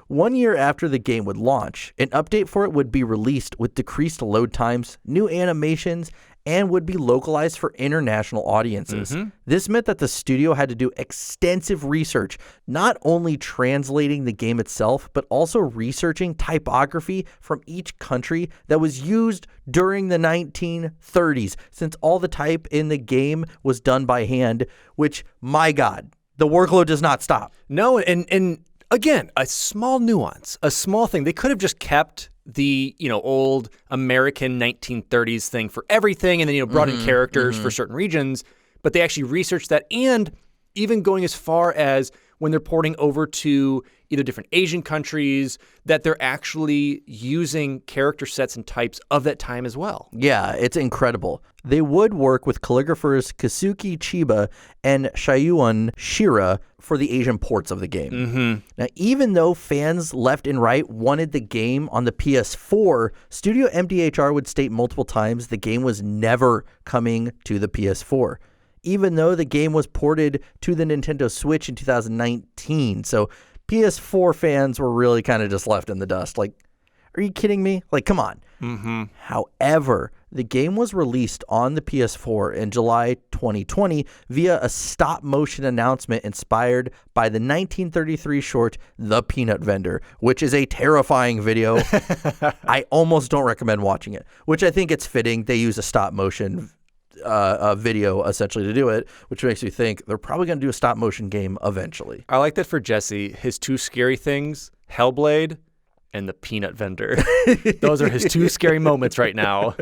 1 year after the game would launch, an update for it would be released with decreased load times, new animations, and would be localized for international audiences. This meant that the studio had to do extensive research, not only translating the game itself, but also researching typography from each country that was used during the 1930s, since all the type in the game was done by hand, which, my God, the workload does not stop. No, and again, a small nuance, a small thing. They could have just kept the old American 1930s thing for everything, and then brought in characters for certain regions, but they actually researched that, and even going as far as when they're porting over to either different Asian countries, that they're actually using character sets and types of that time as well. Yeah, it's incredible. They would work with calligraphers Kasuki Chiba and Shayuan Shira for the Asian ports of the game. Now, even though fans left and right wanted the game on the PS4, Studio MDHR would state multiple times the game was never coming to the PS4, even though the game was ported to the Nintendo Switch in 2019. So PS4 fans were really kind of just left in the dust. Like, are you kidding me? Like, come on. However, the game was released on the PS4 in July 2020 via a stop-motion announcement inspired by the 1933 short The Peanut Vendor, which is a terrifying video. I almost don't recommend watching it, which I think it's fitting. They use a stop-motion video essentially to do it, which makes me think they're probably going to do a stop-motion game eventually. I like that for Jesse. His two scary things, Hellblade and the peanut vendor. Those are his two scary moments right now.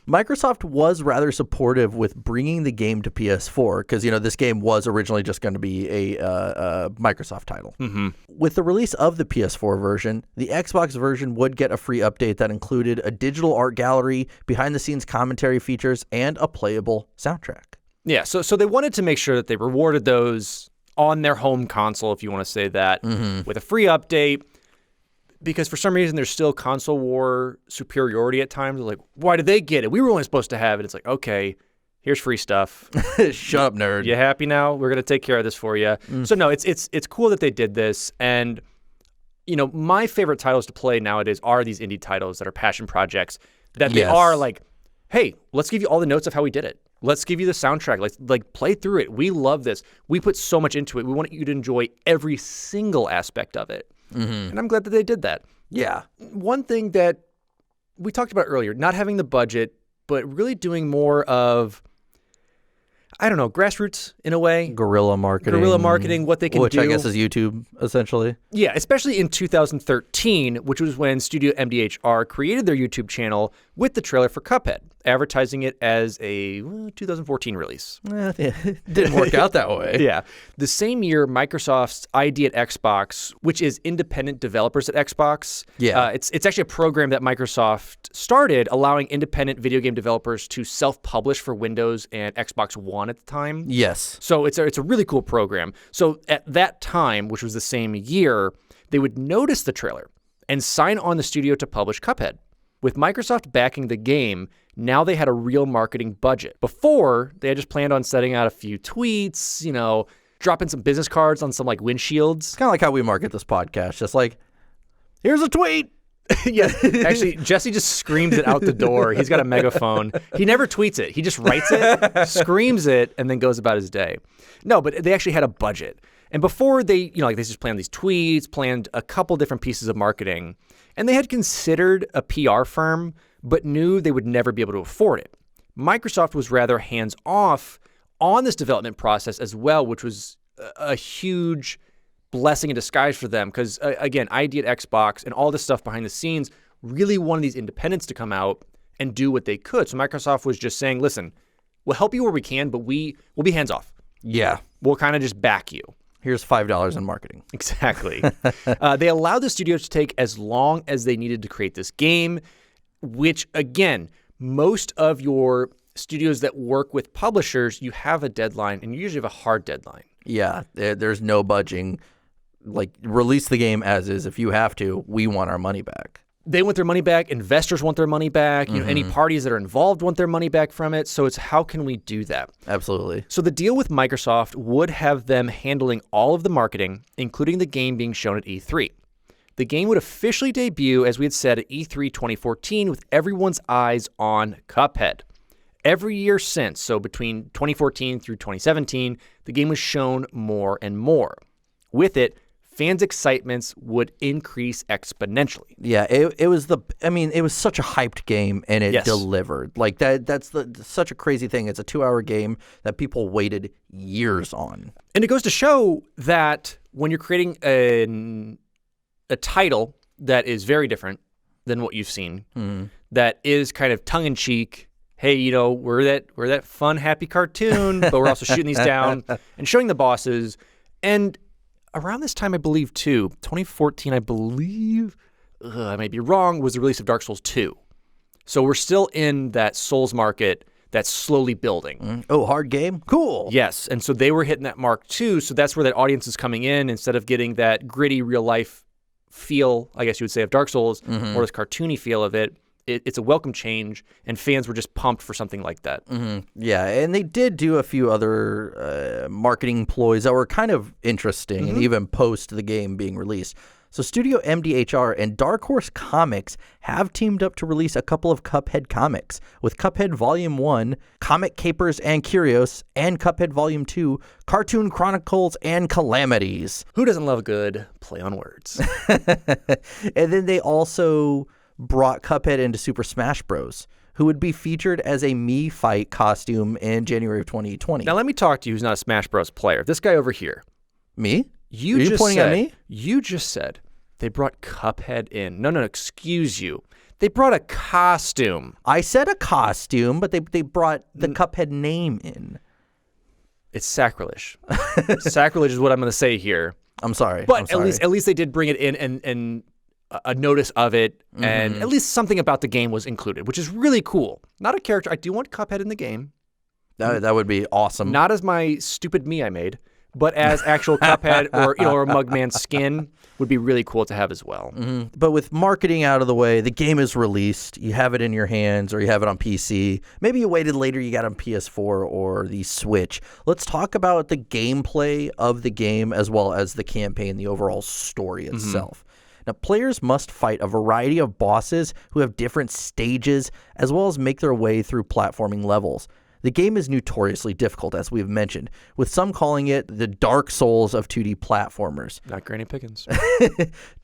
Microsoft was rather supportive with bringing the game to PS4 because, this game was originally just going to be a Microsoft title. Mm-hmm. With the release of the PS4 version, the Xbox version would get a free update that included a digital art gallery, behind-the-scenes commentary features, and a playable soundtrack. Yeah, so they wanted to make sure that they rewarded those on their home console, if you want to say that, with a free update. Because for some reason, there's still console war superiority at times. They're like, why did they get it? We were only supposed to have it. It's like, okay, here's free stuff. Shut up, nerd. You happy now? We're going to take care of this for you. So no, it's cool that they did this. And, my favorite titles to play nowadays are these indie titles that are passion projects that they are like, hey, let's give you all the notes of how we did it. Let's give you the soundtrack. Like play through it. We love this. We put so much into it. We want you to enjoy every single aspect of it. And I'm glad that they did that. Yeah. One thing that we talked about earlier, not having the budget, but really doing more of, I don't know, grassroots in a way. Guerrilla marketing, what they can which do. I guess is YouTube, essentially. Yeah, especially in 2013, which was when Studio MDHR created their YouTube channel with the trailer for Cuphead, advertising it as a 2014 release. It didn't work out that way. Yeah. The same year, Microsoft's ID at Xbox, which is independent developers at Xbox. Yeah. It's actually a program that Microsoft started, allowing independent video game developers to self-publish for Windows and Xbox One at the time. Yes. So it's a really cool program. So at that time, which was the same year, they would notice the trailer and sign on the studio to publish Cuphead. With Microsoft backing the game, now they had a real marketing budget. Before, they had just planned on setting out a few tweets, dropping some business cards on some windshields. It's kind of like how we market this podcast. Just like, here's a tweet. Yeah, actually, Jesse just screams it out the door. He's got a megaphone. He never tweets it. He just writes it, screams it, and then goes about his day. No, but they actually had a budget. And before they, they just planned these tweets, planned a couple different pieces of marketing, and they had considered a PR firm, but knew they would never be able to afford it. Microsoft was rather hands-off on this development process as well, which was a huge blessing in disguise for them because, again, ID at Xbox and all this stuff behind the scenes really wanted these independents to come out and do what they could. So Microsoft was just saying, listen, we'll help you where we can, but we'll be hands-off. Yeah. We'll kind of just back you. Here's $5 in marketing. Exactly. They allowed the studio to take as long as they needed to create this game, which, again, most of your studios that work with publishers, you have a deadline, and you usually have a hard deadline. Yeah, there's no budging. Release the game as is. If you have to, we want our money back. They want their money back. Investors want their money back. Any parties that are involved want their money back from it. So it's how can we do that? Absolutely. So the deal with Microsoft would have them handling all of the marketing, including the game being shown at E3. The game would officially debut, as we had said, at E3 2014 with everyone's eyes on Cuphead. Every year since, so between 2014 through 2017, the game was shown more and more. With it, fans' excitements would increase exponentially. Yeah, it was such a hyped game, and it delivered. That's such a crazy thing. It's a 2-hour game that people waited years on. And it goes to show that when you're creating a title that is very different than what you've seen, that is kind of tongue-in-cheek, hey, we're that fun, happy cartoon, but we're also shooting these down and showing the bosses. And around this time, I believe, too, 2014, I believe, I may be wrong, was the release of Dark Souls 2. So we're still in that Souls market that's slowly building. Oh, hard game? Cool. Yes, and so they were hitting that mark, too. So that's where that audience is coming in instead of getting that gritty, real-life feel, I guess you would say, of Dark Souls, or this cartoony feel of it. It's a welcome change, and fans were just pumped for something like that. Yeah, and they did do a few other marketing ploys that were kind of interesting, and even post the game being released. So Studio MDHR and Dark Horse Comics have teamed up to release a couple of Cuphead comics, with Cuphead Volume 1, Comic Capers and Curios, and Cuphead Volume 2, Cartoon Chronicles and Calamities. Who doesn't love a good play on words? And then they also brought Cuphead into Super Smash Bros., who would be featured as a Mii fight costume in January of 2020. Now, let me talk to you who's not a Smash Bros. Player. This guy over here. Me? You pointing at me? You just said They brought Cuphead in. No, excuse you. They brought a costume. I said a costume, but they brought the Cuphead name in. It's sacrilege. Sacrilege is what I'm going to say here. I'm sorry. But at least they did bring it in and a notice of it, and at least something about the game was included, which is really cool. Not a character. I do want Cuphead in the game. That would be awesome. Not as my stupid me I made, but as actual Cuphead or a Mugman skin would be really cool to have as well. But with marketing out of the way, the game is released. You have it in your hands, or you have it on PC. Maybe you waited later, you got it on PS4 or the Switch. Let's talk about the gameplay of the game as well as the campaign, the overall story itself. Now, players must fight a variety of bosses who have different stages, as well as make their way through platforming levels. The game is notoriously difficult, as we've mentioned, with some calling it the Dark Souls of 2D platformers. Not Granny Pickens.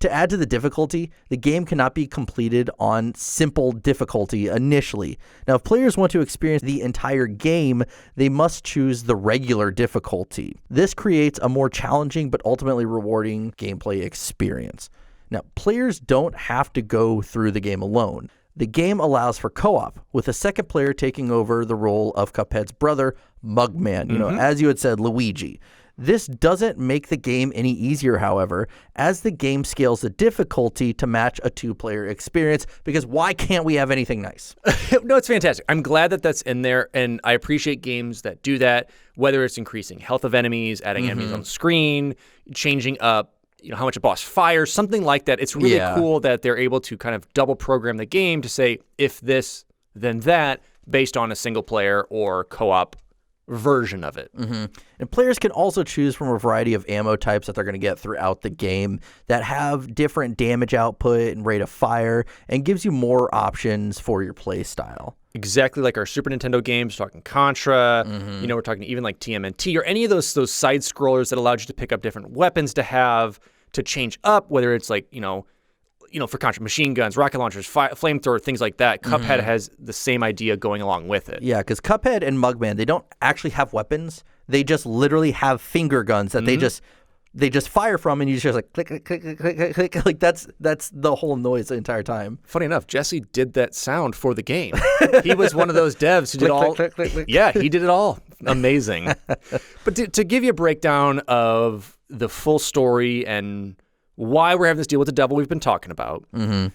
To add to the difficulty, the game cannot be completed on simple difficulty initially. Now, if players want to experience the entire game, they must choose the regular difficulty. This creates a more challenging but ultimately rewarding gameplay experience. Now, players don't have to go through the game alone. The game allows for co-op, with a second player taking over the role of Cuphead's brother, Mugman, as you had said, Luigi. This doesn't make the game any easier, however, as the game scales the difficulty to match a two-player experience, because why can't we have anything nice? No, it's fantastic. I'm glad that that's in there, and I appreciate games that do that, whether it's increasing health of enemies, adding enemies on the screen, changing up how much a boss fires, something like that. It's really cool that they're able to kind of double program the game to say, if this, then that, based on a single player or co-op version of it. And players can also choose from a variety of ammo types that they're going to get throughout the game that have different damage output and rate of fire, and gives you more options for your play style. Exactly like our Super Nintendo games, talking Contra, we're talking even like TMNT or any of those side scrollers that allowed you to pick up different weapons to have to change up, whether it's like, for Contra, machine guns, rocket launchers, flamethrower, things like that. Cuphead has the same idea going along with it. Yeah, because Cuphead and Mugman, they don't actually have weapons. They just literally have finger guns that they just fire from, and you just like click, click, click, click, click, click. Like that's the whole noise the entire time. Funny enough, Jesse did that sound for the game. He was one of those devs who did all. Click, click, click, click. Yeah, he did it all. Amazing. But to give you a breakdown of the full story and why we're having this deal with the devil we've been talking about.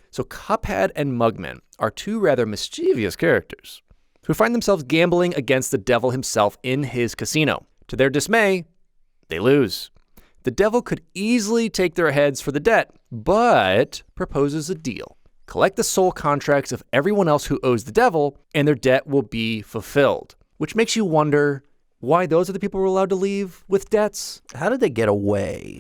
So Cuphead and Mugman are two rather mischievous characters who find themselves gambling against the devil himself in his casino. To their dismay, they lose. The devil could easily take their heads for the debt, but proposes a deal. Collect the soul contracts of everyone else who owes the devil, and their debt will be fulfilled. Which makes you wonder why those are the people who are allowed to leave with debts. How did they get away?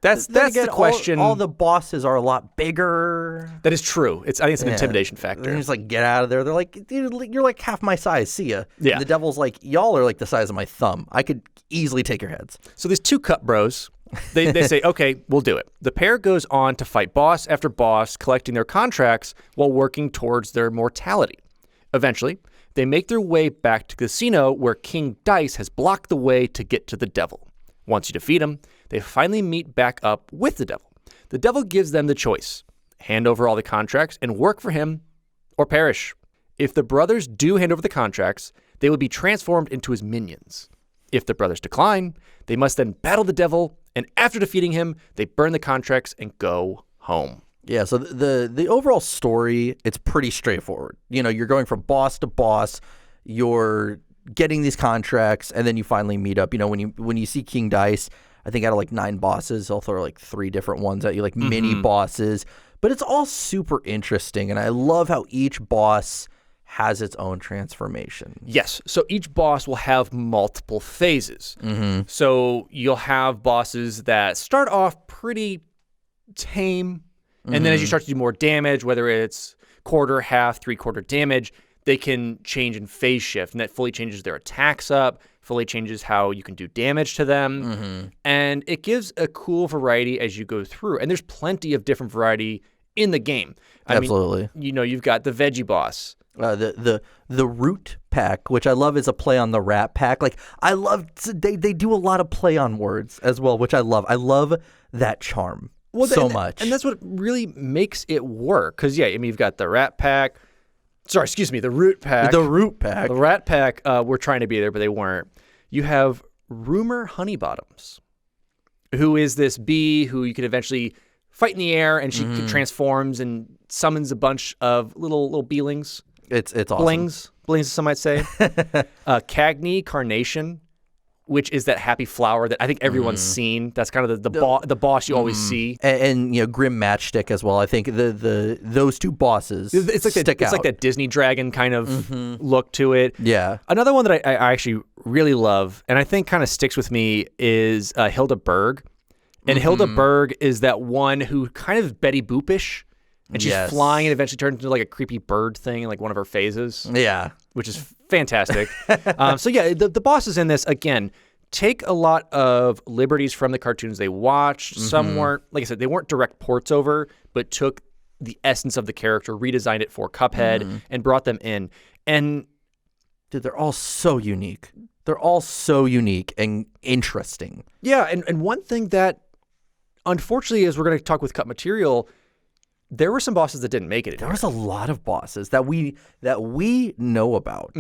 That's the question. All the bosses are a lot bigger. That is true. I think it's an intimidation factor. They're just like, get out of there. They're like, dude, you're like half my size. See ya. Yeah. And the devil's like, y'all are like the size of my thumb. I could easily take your heads. So these two cut bros, they say, okay, we'll do it. The pair goes on to fight boss after boss, collecting their contracts while working towards their mortality. Eventually, they make their way back to the casino where King Dice has blocked the way to get to the devil. Once you defeat him, they finally meet back up with the devil. The devil gives them the choice: hand over all the contracts and work for him, or perish. If the brothers do hand over the contracts, they will be transformed into his minions. If the brothers decline, they must then battle the devil, and after defeating him, they burn the contracts and go home. Yeah, so the overall story, it's pretty straightforward. You're going from boss to boss, you're getting these contracts, and then you finally meet up. When you see King Dice, I think out of like 9 bosses, he'll throw like 3 different ones at you, like mini bosses. But it's all super interesting, and I love how each boss has its own transformation. Yes, so each boss will have multiple phases. So you'll have bosses that start off pretty tame, and then as you start to do more damage, whether it's quarter, half, 3/4 damage, they can change in phase shift, and that fully changes their attacks up, fully changes how you can do damage to them, and it gives a cool variety as you go through. And there's plenty of different variety in the game. Absolutely. I mean, you've got the veggie boss. The root pack, which I love, is a play on the rat pack. Like, I love they do a lot of play on words as well, which I love. I love that charm. much. And that's what really makes it work. Because, yeah, I mean, you've got the Rat Pack. Sorry, excuse me, the Root Pack. The Root Pack. The Rat Pack were trying to be there, but they weren't. You have Rumor Honeybottoms, who is this bee who you can eventually fight in the air, and she transforms and summons a bunch of little beelings. It's awesome. Blings, some might say. Cagney Carnation, which is that happy flower that I think everyone's seen. That's kind of the boss you always see. And Grim Matchstick as well. I think those two bosses it's like stick out. It's like that Disney dragon kind of look to it. Yeah. Another one that I actually really love, and I think kind of sticks with me, is Hilda Berg. And Hilda Berg is that one who kind of Betty Boop-ish. And she's flying and eventually turns into like a creepy bird thing in like one of her phases. Yeah. Which is fantastic. So yeah, the bosses in this, again, take a lot of liberties from the cartoons they watched. Some weren't, like I said, they weren't direct ports over, but took the essence of the character, redesigned it for Cuphead, and brought them in. And dude, they're all so unique. They're all so unique and interesting. Yeah, and one thing that, unfortunately, as we're going to talk with cut material, there were some bosses that didn't make it. There was a lot of bosses that we know about,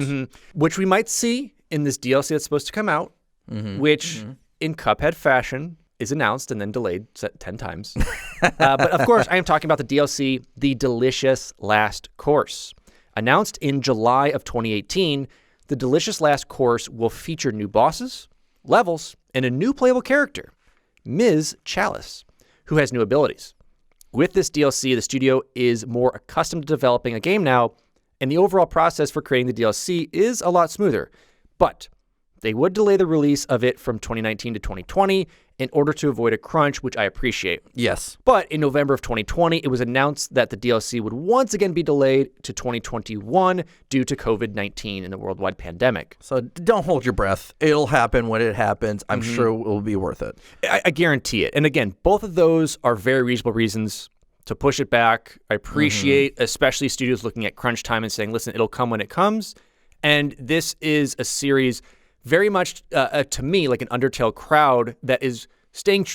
which we might see in this DLC that's supposed to come out, which in Cuphead fashion is announced and then delayed 10 times. But of course, I am talking about the DLC, The Delicious Last Course. Announced in July of 2018, The Delicious Last Course will feature new bosses, levels, and a new playable character, Ms. Chalice, who has new abilities. With this DLC, the studio is more accustomed to developing a game now, and the overall process for creating the DLC is a lot smoother. But they would delay the release of it from 2019 to 2020 in order to avoid a crunch, which I appreciate. Yes. But in November of 2020, it was announced that the DLC would once again be delayed to 2021 due to COVID-19 and the worldwide pandemic. So don't hold your breath. It'll happen when it happens. I'm sure it will be worth it. I guarantee it. And again, both of those are very reasonable reasons to push it back. I appreciate especially studios looking at crunch time and saying, listen, it'll come when it comes. And this is a series very much, to me, like an Undertale crowd that is staying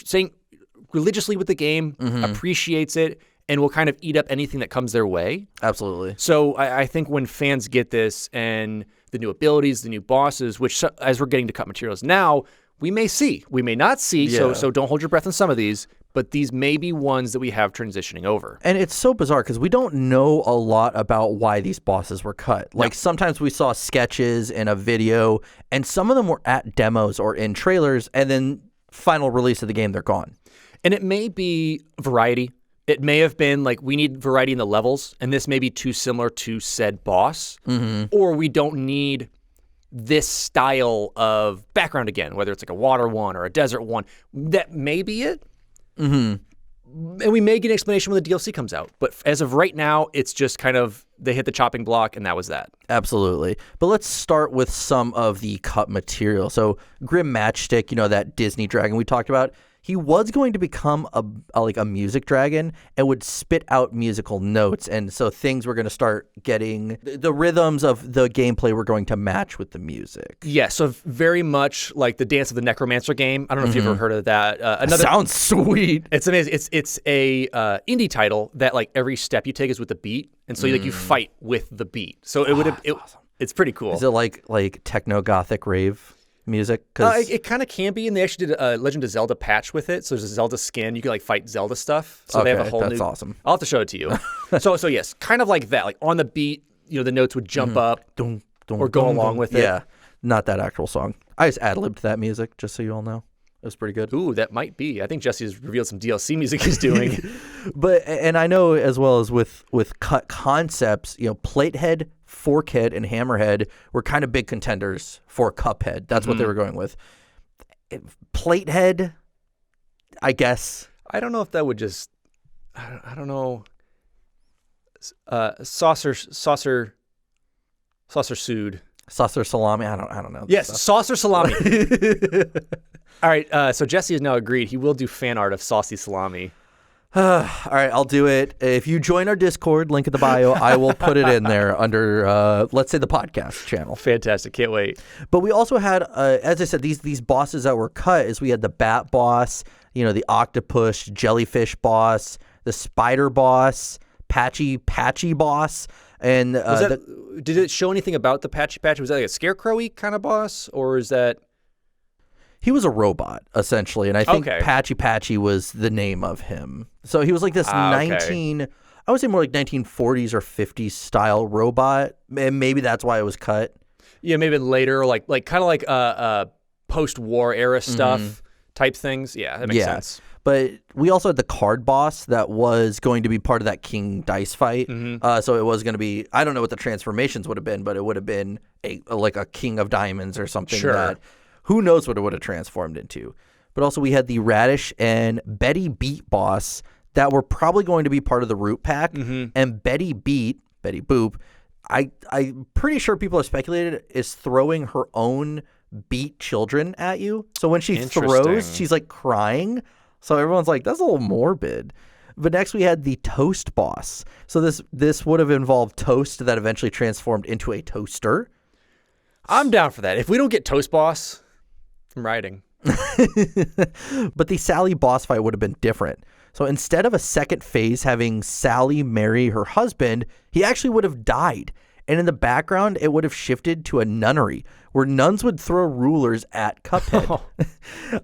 religiously with the game, appreciates it, and will kind of eat up anything that comes their way. Absolutely. So I think when fans get this and the new abilities, the new bosses, which as we're getting to cut materials now, we may see. We may not see, so don't hold your breath on some of these, but these may be ones that we have transitioning over. And it's so bizarre because we don't know a lot about why these bosses were cut. Like sometimes we saw sketches in a video, and some of them were at demos or in trailers, and then final release of the game, they're gone. And it may be variety. It may have been like, we need variety in the levels, and this may be too similar to said boss, or we don't need this style of background again, whether it's like a water one or a desert one. That may be it. And we may get an explanation when the DLC comes out. But as of right now, it's just kind of they hit the chopping block, and that was that. Absolutely. But let's start with some of the cut material. So Grim Matchstick, that Disney dragon we talked about, he was going to become a music dragon and would spit out musical notes. And so things were going to start getting the rhythms of the gameplay were going to match with the music. Yeah, so very much like the Dance of the Necromancer game. I don't know if you've ever heard of that. Sounds sweet. It's amazing. It's a indie title that like every step you take is with the beat. And so you fight with the beat. So awesome. It's pretty cool. Is it like techno gothic rave music? It kind of can be, and they actually did a Legend of Zelda patch with it. So there's a Zelda skin. You can like fight Zelda stuff. So they have a whole that's awesome. I'll have to show it to you. so yes, kind of like that. Like on the beat, the notes would jump up or go along with it. Yeah, not that actual song. I just ad-libbed that music, just so you all know. It was pretty good. Ooh, that might be. I think Jesse has revealed some DLC music he's doing. And I know as well as with cut concepts, Platehead, Forkhead, and Hammerhead were kind of big contenders for Cuphead. That's what they were going with. Platehead, I guess. I don't know if that would just. I don't know. Saucer sued. Saucer salami. I don't know. Yes, saucer salami. All right, so Jesse has now agreed he will do fan art of saucy salami. All right, I'll do it. If you join our Discord, link in the bio, I will put it in there under, let's say, the podcast channel. Fantastic. Can't wait. But we also had, as I said, these bosses that were cut is we had the bat boss, the octopus, jellyfish boss, the spider boss, patchy boss. And did it show anything about the patchy? Was that like a scarecrow-y kind of boss, or is that... He was a robot, essentially, and I think Okay. Patchy was the name of him. So he was like this I would say more like 1940s or 50s style robot, and maybe that's why it was cut. Yeah, maybe later, like kind of like post-war era stuff type things. Yeah, that makes sense. But we also had the card boss that was going to be part of that King Dice fight. So it was going to be, I don't know what the transformations would have been, but it would have been like a King of Diamonds or something. Sure. Who knows what it would have transformed into. But also we had the Radish and Betty Beat boss that were probably going to be part of the Root Pack. And Betty Boop, I'm pretty sure people have speculated is throwing her own beat children at you. So when she throws, she's like crying. So everyone's like, that's a little morbid. But next we had the Toast boss. So this would have involved Toast that eventually transformed into a toaster. I'm down for that. If we don't get Toast Boss, I'm riding. But the Sally boss fight would have been different. So instead of a second phase having Sally marry her husband, he actually would have died. And in the background, it would have shifted to a nunnery where nuns would throw rulers at Cuphead.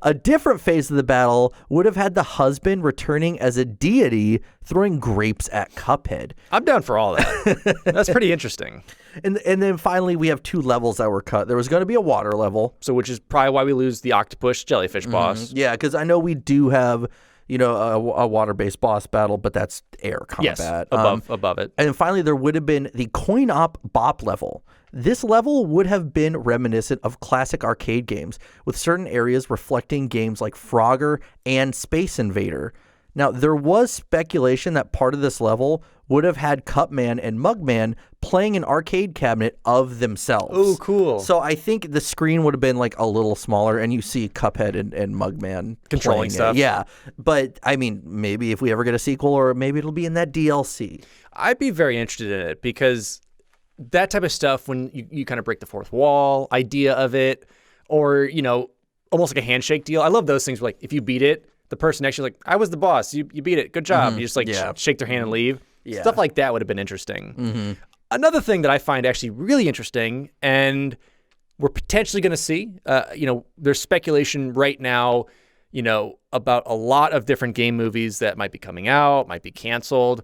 A different phase of the battle would have had the husband returning as a deity throwing grapes at Cuphead. I'm down for all that. That's pretty interesting. And then finally, we have 2 levels that were cut. There was going to be a water level. So which is probably why we lose the octopus jellyfish boss. Yeah, because I know we do have... a water-based boss battle, but that's air combat. Yes, above it. And then finally, there would have been the coin-op bop level. This level would have been reminiscent of classic arcade games, with certain areas reflecting games like Frogger and Space Invader. Now, there was speculation that part of this level would have had Cupman and Mugman playing an arcade cabinet of themselves. Oh, cool. So I think the screen would have been like a little smaller, and you see Cuphead and Mugman controlling stuff. Yeah. But, I mean, maybe if we ever get a sequel, or maybe it'll be in that DLC. I'd be very interested in it, because that type of stuff, when you kind of break the fourth wall idea of it, or, almost like a handshake deal. I love those things where, like, if you beat it, the person next to you like, I was the boss. You beat it. Good job. You just shake their hand and leave. Yeah. Stuff like that would have been interesting. Another thing that I find actually really interesting, and we're potentially going to see, there's speculation right now, about a lot of different game movies that might be coming out, might be canceled.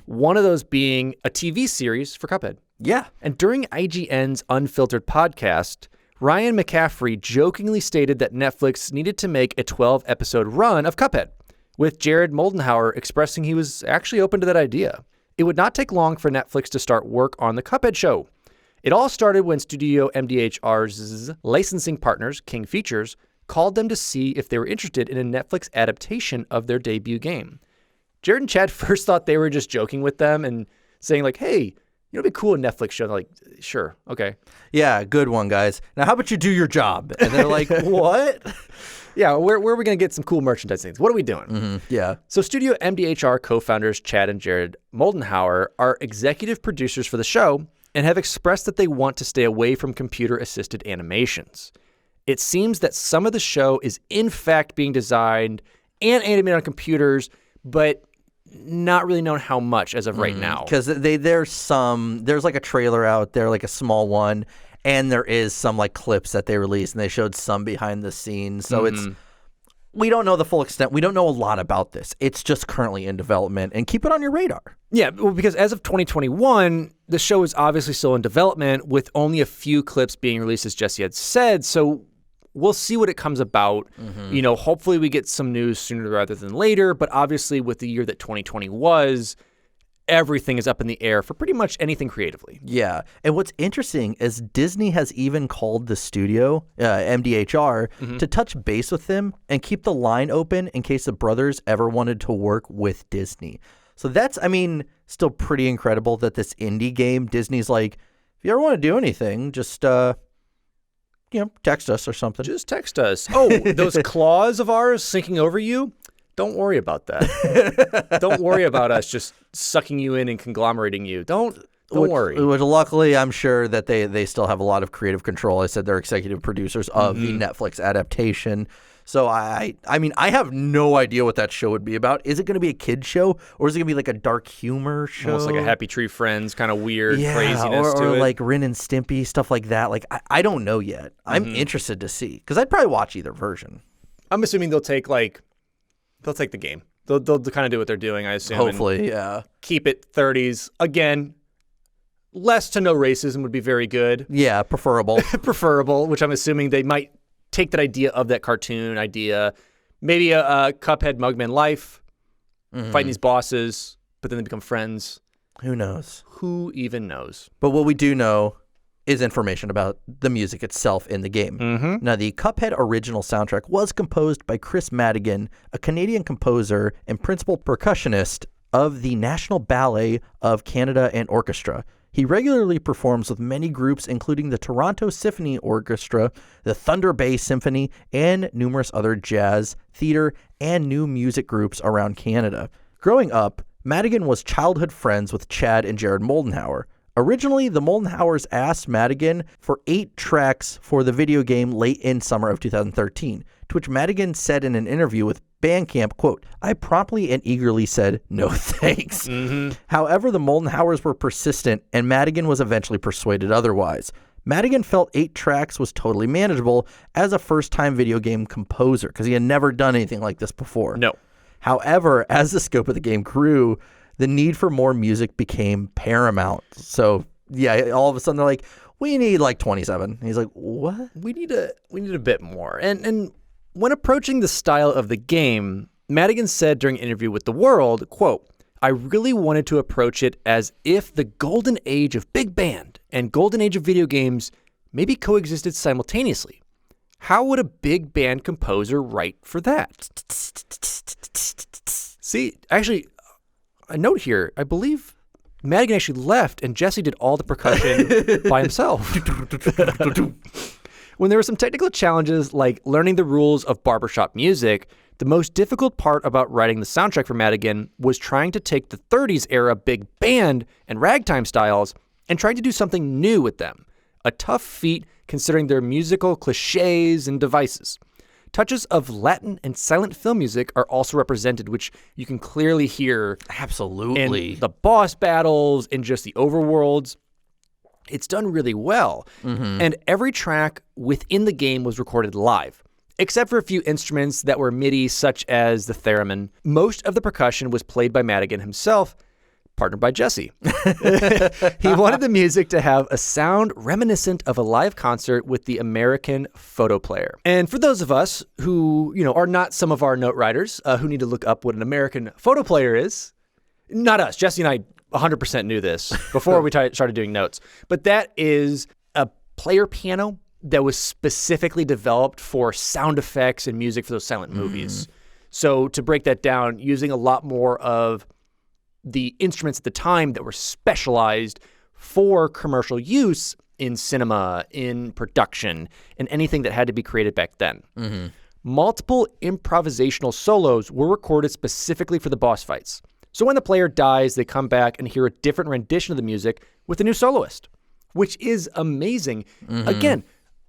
One of those being a TV series for Cuphead. Yeah. And during IGN's Unfiltered podcast, Ryan McCaffrey jokingly stated that Netflix needed to make a 12-episode run of Cuphead, with Jared Moldenhauer expressing he was actually open to that idea. It would not take long for Netflix to start work on the Cuphead show. It all started when Studio MDHR's licensing partners, King Features, called them to see if they were interested in a Netflix adaptation of their debut game. Jared and Chad first thought they were just joking with them and saying like, hey, it'd be cool, a Netflix show. They're like, sure, okay. Yeah, good one, guys. Now, how about you do your job? And they're like, what? Yeah, where are we going to get some cool merchandise things? What are we doing? Yeah. So Studio MDHR co-founders Chad and Jared Moldenhauer are executive producers for the show and have expressed that they want to stay away from computer-assisted animations. It seems that some of the show is in fact being designed and animated on computers, but not really known how much as of right now. Because there's like a trailer out there, like a small one, and there is some like clips that they released, and they showed some behind the scenes. So we don't know the full extent. We don't know a lot about this. It's just currently in development, and keep it on your radar. Yeah, well, because as of 2021, the show is obviously still in development with only a few clips being released, as Jesse had said. So we'll see what it comes about. Hopefully we get some news sooner rather than later. But obviously with the year that 2020 was, everything is up in the air for pretty much anything creatively. Yeah. And what's interesting is Disney has even called the studio, MDHR, to touch base with them and keep the line open in case the brothers ever wanted to work with Disney. So that's, still pretty incredible that this indie game, Disney's like, if you ever want to do anything, just, text us or something. Just text us. Oh, those claws of ours sinking over you? Don't worry about that. Don't worry about us just sucking you in and conglomerating you. Don't worry. Which luckily, I'm sure that they still have a lot of creative control. I said they're executive producers of the Netflix adaptation. So I mean, I have no idea what that show would be about. Is it going to be a kid's show, or is it going to be like a dark humor show? Almost like a Happy Tree Friends kind of weird craziness to or it. like Ren and Stimpy, stuff like that. Like, I don't know yet. I'm interested to see, because I'd probably watch either version. I'm assuming they'll take the game. They'll kind of do what they're doing, I assume. Hopefully, yeah. Keep it 30s. Again, less to no racism would be very good. Yeah, preferable. Preferable, which I'm assuming they might take that idea of that cartoon idea. Maybe a Cuphead Mugman life, fighting these bosses, but then they become friends. Who knows? Who even knows? But what we do know is information about the music itself in the game. Now, the Cuphead original soundtrack was composed by Chris Madigan, a Canadian composer and principal percussionist of the National Ballet of Canada and Orchestra. He regularly performs with many groups, including the Toronto Symphony Orchestra, the Thunder Bay Symphony, and numerous other jazz, theater, and new music groups around Canada. Growing up, Madigan was childhood friends with Chad and Jared Moldenhauer. Originally, the Moldenhauers asked Madigan for 8 tracks for the video game late in summer of 2013, to which Madigan said in an interview with Bandcamp, quote, "I promptly and eagerly said, no thanks." However, the Moldenhauers were persistent, and Madigan was eventually persuaded otherwise. Madigan felt 8 tracks was totally manageable as a first-time video game composer, because he had never done anything like this before. No. However, as the scope of the game grew, the need for more music became paramount. So, yeah, all of a sudden they're like, we need like 27. And he's like, what? We need a bit more. And when approaching the style of the game, Madigan said during an interview with The World, quote, "I really wanted to approach it as if the golden age of big band and golden age of video games maybe coexisted simultaneously. How would a big band composer write for that?" See, actually, a note here, I believe Madigan actually left and Jesse did all the percussion by himself. When there were some technical challenges like learning the rules of barbershop music, the most difficult part about writing the soundtrack for Madigan was trying to take the 30s era big band and ragtime styles and trying to do something new with them. A tough feat considering their musical cliches and devices. Touches of Latin and silent film music are also represented, which you can clearly hear Absolutely. in the boss battles and just the overworlds. It's done really well. And every track within the game was recorded live, except for a few instruments that were MIDI, such as the theremin. Most of the percussion was played by Madigan himself, partnered by Jesse. He wanted the music to have a sound reminiscent of a live concert with the American photo player. And for those of us who, are not some of our note writers who need to look up what an American photo player is, not us, Jesse and I 100% knew this before we started doing notes, but that is a player piano that was specifically developed for sound effects and music for those silent movies. So to break that down, using a lot more of the instruments at the time that were specialized for commercial use in cinema, in production, and anything that had to be created back then. Multiple improvisational solos were recorded specifically for the boss fights. So when the player dies, they come back and hear a different rendition of the music with a new soloist, which is amazing. Again,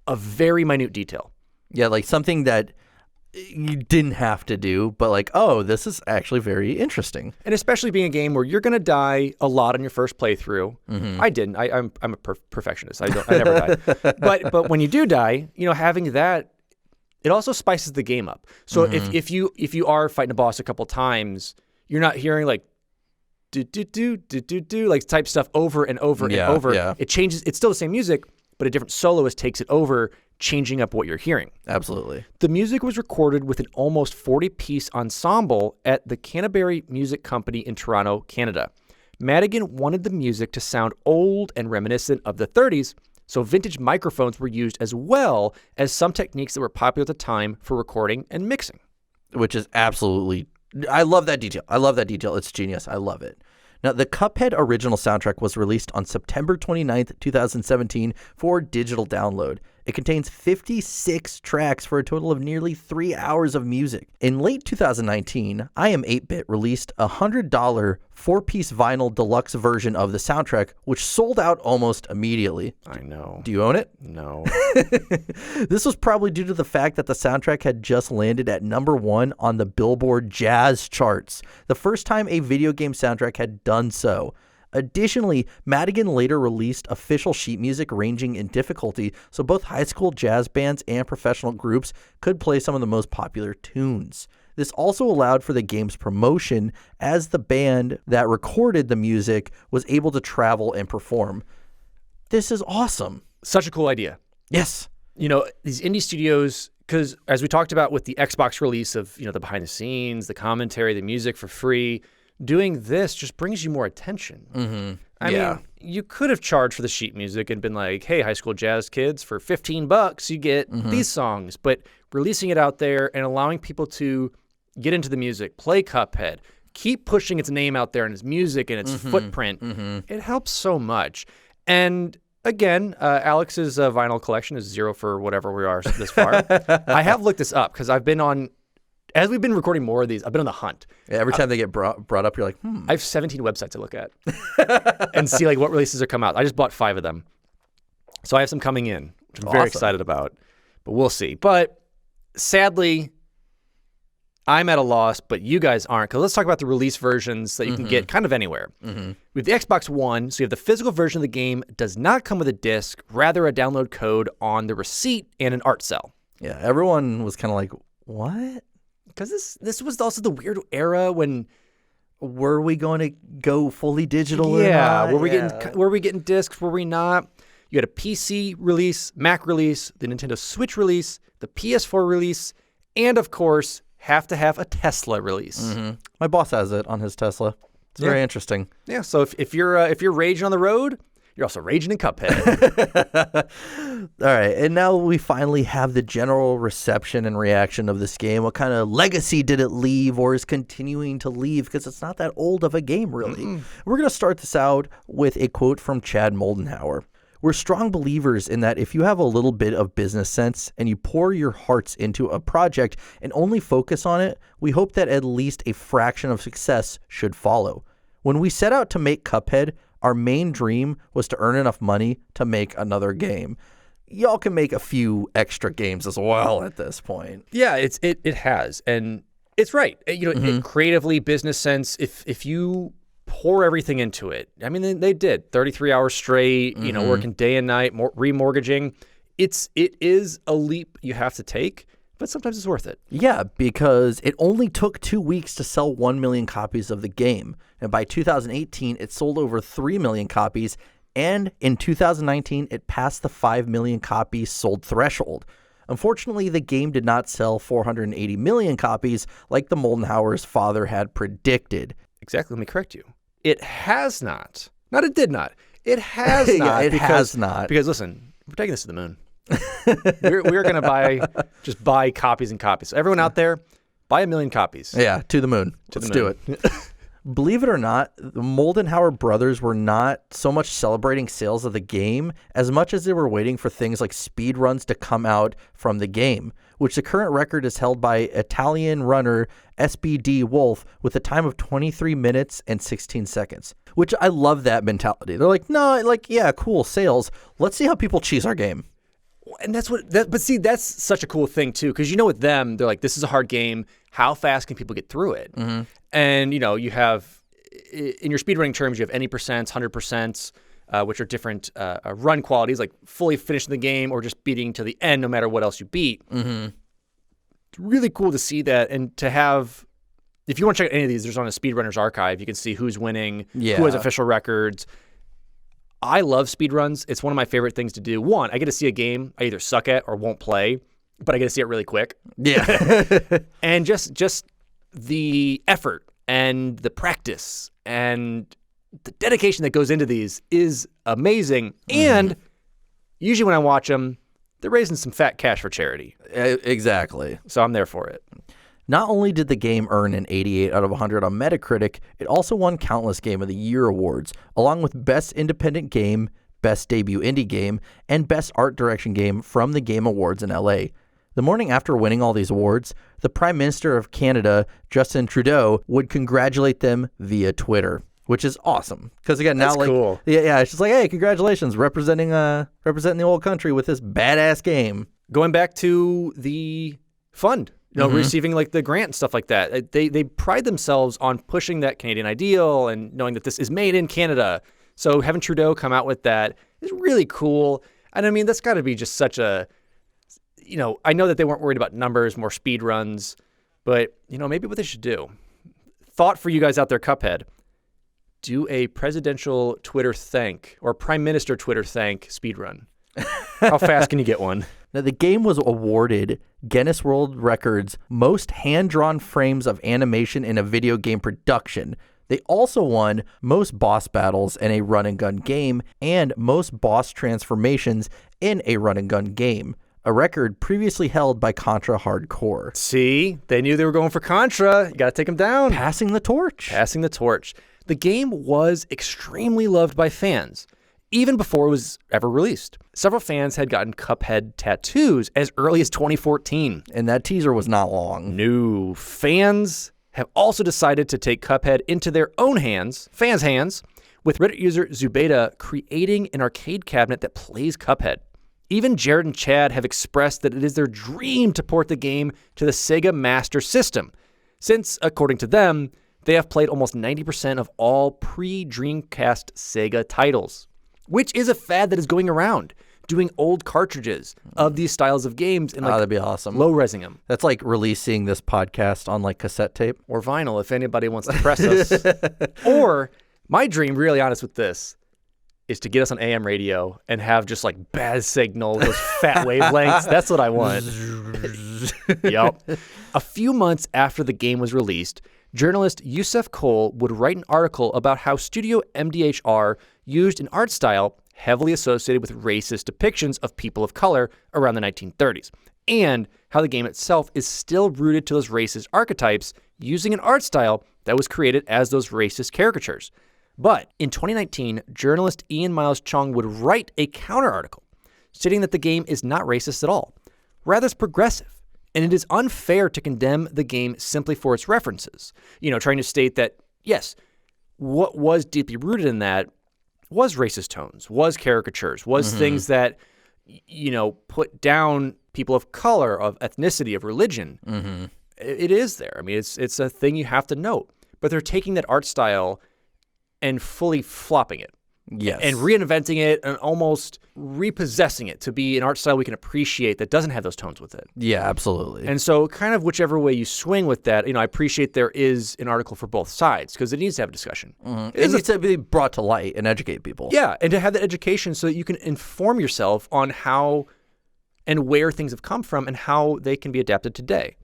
a very minute detail. Yeah, like something that you didn't have to do, but like, oh, this is actually very interesting. And especially being a game where you're going to die a lot on your first playthrough. I didn't. I'm a perfectionist. I never die. But when you do die, having that, it also spices the game up. So if you are fighting a boss a couple times, you're not hearing like do like type stuff over and over and over. Yeah. It changes. It's still the same music, but a different soloist takes it over, changing up what you're hearing. Absolutely. The music was recorded with an almost 40-piece ensemble at the Canterbury Music Company in Toronto, Canada. Madigan wanted the music to sound old and reminiscent of the 30s, so vintage microphones were used as well as some techniques that were popular at the time for recording and mixing. Which is absolutely... I love that detail. It's genius. I love it. Now, the Cuphead original soundtrack was released on September 29th, 2017 for digital download. It contains 56 tracks for a total of nearly 3 hours of music. In late 2019, I Am 8-Bit released a $100 4-piece vinyl deluxe version of the soundtrack, which sold out almost immediately. I know. Do you own it? No. This was probably due to the fact that the soundtrack had just landed at #1 on the Billboard Jazz charts, the first time a video game soundtrack had done so. Additionally, Madigan later released official sheet music ranging in difficulty, so both high school jazz bands and professional groups could play some of the most popular tunes. This also allowed for the game's promotion, as the band that recorded the music was able to travel and perform. This is awesome. Such a cool idea. Yes. You know, these indie studios, because as we talked about with the Xbox release of, you know, the behind the scenes, the commentary, the music for free, doing this just brings you more attention. Mm-hmm. I mean, you could have charged for the sheet music and been like, hey, high school jazz kids, for $15, you get these songs. But releasing it out there and allowing people to get into the music, play Cuphead, keep pushing its name out there and its music and its footprint, it helps so much. And again, Alex's vinyl collection is 0 for whatever we are this far. I have looked this up because I've been on, as we've been recording more of these, I've been on the hunt. Yeah, every time they get brought up, you're like, I have 17 websites to look at and see like what releases are come out. I just bought 5 of them. So I have some coming in, which I'm very excited about, but we'll see. But sadly, I'm at a loss, but you guys aren't, because let's talk about the release versions that you can get kind of anywhere. We have the Xbox One, so you have the physical version of the game does not come with a disc, rather a download code on the receipt and an art cell. Yeah, everyone was kind of like, what? Because this was also the weird era when, were we going to go fully digital or yeah, not? were we getting discs, were we not? You had a PC release, Mac release, the Nintendo Switch release, the PS4 release, and of course, have to have a Tesla release. My boss has it on his Tesla. It's very interesting. Yeah, so if you're raging on the road, you're also raging in Cuphead. All right, and now we finally have the general reception and reaction of this game. What kind of legacy did it leave or is continuing to leave? Because it's not that old of a game, really. We're going to start this out with a quote from Chad Moldenhauer. We're strong believers in that if you have a little bit of business sense and you pour your hearts into a project and only focus on it, we hope that at least a fraction of success should follow. When we set out to make Cuphead, our main dream was to earn enough money to make another game. Y'all can make a few extra games as well at this point. Yeah, it has, and it's right. You know, creatively, business sense. If you pour everything into it, I mean, they did 33 hours straight. You know, working day and night, remortgaging. It is a leap you have to take, but sometimes it's worth it. Yeah, because it only took 2 weeks to sell 1 million copies of the game. And by 2018, it sold over 3 million copies. And in 2019, it passed the 5 million copies sold threshold. Unfortunately, the game did not sell 480 million copies like the Moldenhauer's father had predicted. Exactly. Let me correct you. It has not. Not it did not. It has not. It has not. Because listen, we're taking this to the moon. we're going to buy copies and copies. So everyone out there, buy 1 million copies. Yeah, to the moon. Let's do it. Believe it or not, the Moldenhauer brothers were not so much celebrating sales of the game as much as they were waiting for things like speed runs to come out from the game, which the current record is held by Italian runner SBD Wolf with a time of 23 minutes and 16 seconds, which I love that mentality. They're like, no, like, yeah, cool, sales. Let's see how people cheese our game. And but see, that's such a cool thing too, because you know with them, they're like, this is a hard game. How fast can people get through it? And you know, you have in your speedrunning terms, you have any percents, 100%, which are different run qualities, like fully finishing the game or just beating to the end, no matter what else you beat. It's really cool to see that, and to have. If you want to check out any of these, there's on a Speedrunners archive. You can see who's winning, who has official records. I love speedruns. It's one of my favorite things to do. One, I get to see a game I either suck at or won't play, but I get to see it really quick. Yeah. And just the effort and the practice and the dedication that goes into these is amazing. And usually when I watch them, they're raising some fat cash for charity. Exactly. So I'm there for it. Not only did the game earn an 88 out of 100 on Metacritic, it also won countless Game of the Year awards, along with Best Independent Game, Best Debut Indie Game and Best Art Direction Game from the Game Awards in LA. The morning after winning all these awards, the Prime Minister of Canada, Justin Trudeau, would congratulate them via Twitter, which is awesome. Because again, now That's cool. Yeah, it's just like, hey, congratulations, representing the whole country with this badass game. Going back to the fund, receiving like the grant and stuff like that. They pride themselves on pushing that Canadian ideal and knowing that this is made in Canada. So having Trudeau come out with that is really cool. And I mean, that's got to be just such a, I know that they weren't worried about numbers, more speed runs, but, maybe what they should do. Thought for you guys out there, Cuphead. Do a presidential Twitter thank or prime minister Twitter thank speed run. How fast can you get one? Now, the game was awarded Guinness World Records most hand-drawn frames of animation in a video game production. They also won most boss battles in a run-and-gun game and most boss transformations in a run-and-gun game, a record previously held by Contra Hardcore. See? They knew they were going for Contra. You got to take them down. Passing the torch. Passing the torch. The game was extremely loved by fans, even before it was ever released. Several fans had gotten Cuphead tattoos as early as 2014. And that teaser was not long. No. Fans have also decided to take Cuphead into their own hands, fans' hands, with Reddit user Zubeda creating an arcade cabinet that plays Cuphead. Even Jared and Chad have expressed that it is their dream to port the game to the Sega Master System, since, according to them, they have played almost 90% of all pre-Dreamcast Sega titles, which is a fad that is going around, doing old cartridges of these styles of games and that'd be awesome. Low-resing them. That's like releasing this podcast on like cassette tape. Or vinyl, if anybody wants to press us. Or, my dream, really honest with this, is to get us on AM radio and have just like bad signal, those fat wavelengths. That's what I want. Yep. A few months after the game was released, journalist Yusef Cole would write an article about how Studio MDHR used an art style heavily associated with racist depictions of people of color around the 1930s, and how the game itself is still rooted to those racist archetypes using an art style that was created as those racist caricatures. But in 2019, journalist Ian Miles Chong would write a counter article stating that the game is not racist at all. Rather, it's progressive, and it is unfair to condemn the game simply for its references. Trying to state that, yes, what was deeply rooted in that was racist tones, was caricatures, was things that, put down people of color, of ethnicity, of religion. It is there. I mean, it's a thing you have to note. But they're taking that art style and fully flopping it. Yes. And reinventing it and almost repossessing it to be an art style we can appreciate that doesn't have those tones with it. Yeah, absolutely. And so kind of whichever way you swing with that, I appreciate there is an article for both sides because it needs to have a discussion. It needs to be brought to light and educate people. Yeah, and to have that education so that you can inform yourself on how and where things have come from and how they can be adapted today.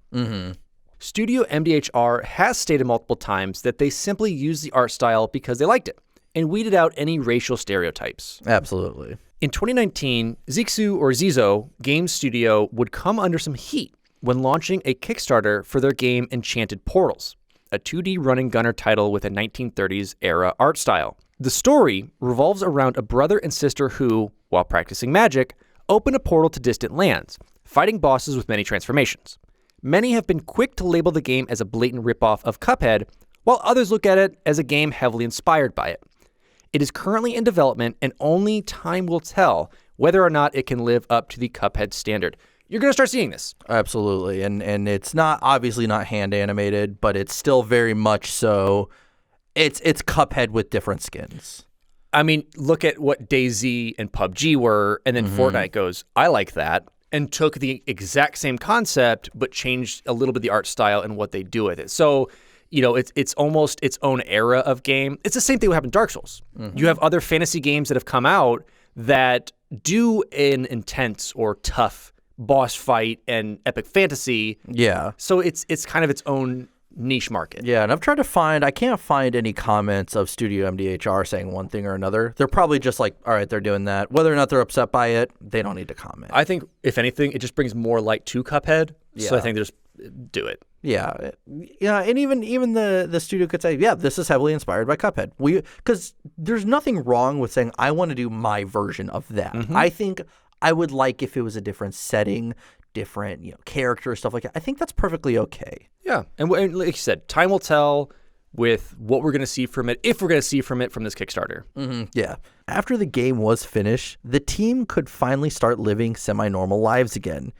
Studio MDHR has stated multiple times that they simply used the art style because they liked it and weeded out any racial stereotypes. Absolutely. In 2019, Zixu or Zizo Game Studio would come under some heat when launching a Kickstarter for their game Enchanted Portals, a 2D running gunner title with a 1930s era art style. The story revolves around a brother and sister who, while practicing magic, open a portal to distant lands, fighting bosses with many transformations. Many have been quick to label the game as a blatant ripoff of Cuphead, while others look at it as a game heavily inspired by it. It is currently in development, and only time will tell whether or not it can live up to the Cuphead standard. You're going to start seeing this. Absolutely. And it's not obviously not hand animated, but it's still very much so. It's Cuphead with different skins. I mean, look at what DayZ and PUBG were, and then Fortnite goes, I like that, and took the exact same concept, but changed a little bit the art style and what they do with it. So, it's almost its own era of game. It's the same thing that happened in Dark Souls. You have other fantasy games that have come out that do an intense or tough boss fight and epic fantasy. Yeah. So it's kind of its own niche market. Yeah, and I've tried to find, I can't find any comments of Studio MDHR saying one thing or another. They're probably just like, all right, they're doing that. Whether or not they're upset by it, they don't need to comment. I think, if anything, it just brings more light to Cuphead. So I think there's do it. Yeah, and even the studio could say, yeah, this is heavily inspired by Cuphead. Because there's nothing wrong with saying I want to do my version of that. I think I would like if it was a different setting, different character, stuff like that. I think that's perfectly okay. Yeah, and like you said, time will tell with what we're going to see from it, if we're going to see from it from this Kickstarter. Yeah. After the game was finished, the team could finally start living semi-normal lives again.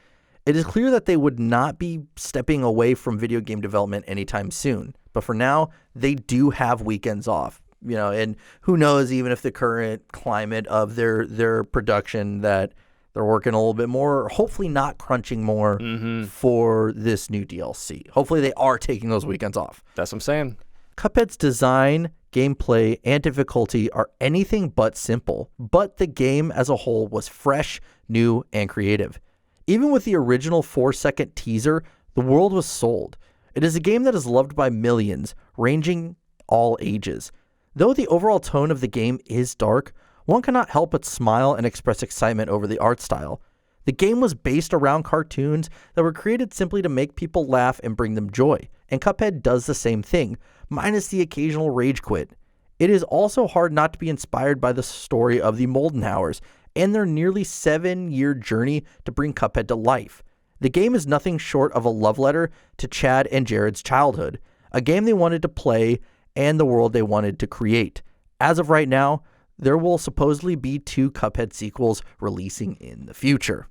It is clear that they would not be stepping away from video game development anytime soon. But for now, they do have weekends off. And who knows, even if the current climate of their production, that they're working a little bit more, hopefully not crunching more for this new DLC. Hopefully they are taking those weekends off. That's what I'm saying. Cuphead's design, gameplay, and difficulty are anything but simple, but the game as a whole was fresh, new, and creative. Even with the original 4-second teaser, the world was sold. It is a game that is loved by millions, ranging all ages. Though the overall tone of the game is dark, one cannot help but smile and express excitement over the art style. The game was based around cartoons that were created simply to make people laugh and bring them joy, and Cuphead does the same thing, minus the occasional rage quit. It is also hard not to be inspired by the story of the Moldenhauers and their nearly 7-year journey to bring Cuphead to life. The game is nothing short of a love letter to Chad and Jared's childhood, a game they wanted to play and the world they wanted to create. As of right now, there will supposedly be 2 Cuphead sequels releasing in the future.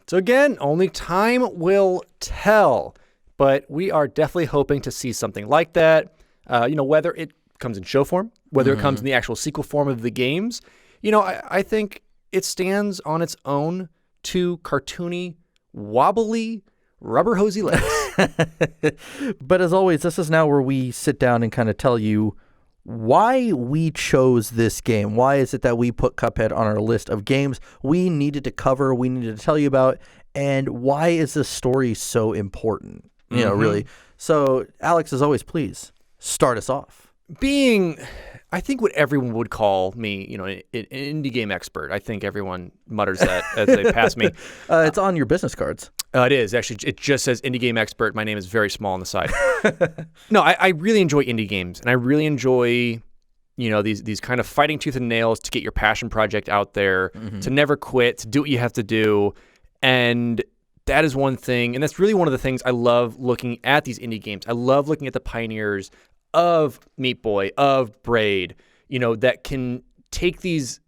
So again, only time will tell, but we are definitely hoping to see something like that. Whether it comes in show form, whether it comes in the actual sequel form of the games, I think it stands on its own 2 cartoony, wobbly, rubber hosey legs. But as always, this is now where we sit down and kind of tell you why we chose this game. Why is it that we put Cuphead on our list of games we needed to cover, we needed to tell you about, and why is this story so important? Really. So, Alex, as always, please start us off. Being, I think, what everyone would call me, an indie game expert. I think everyone mutters that as they pass me. It's on your business cards. It is. Actually, it just says indie game expert. My name is very small on the side. No, I really enjoy indie games, and I really enjoy, these kind of fighting tooth and nails to get your passion project out there, to never quit, to do what you have to do. And that is one thing, and that's really one of the things I love looking at these indie games. I love looking at the pioneers of Meat Boy, of Braid, that can take these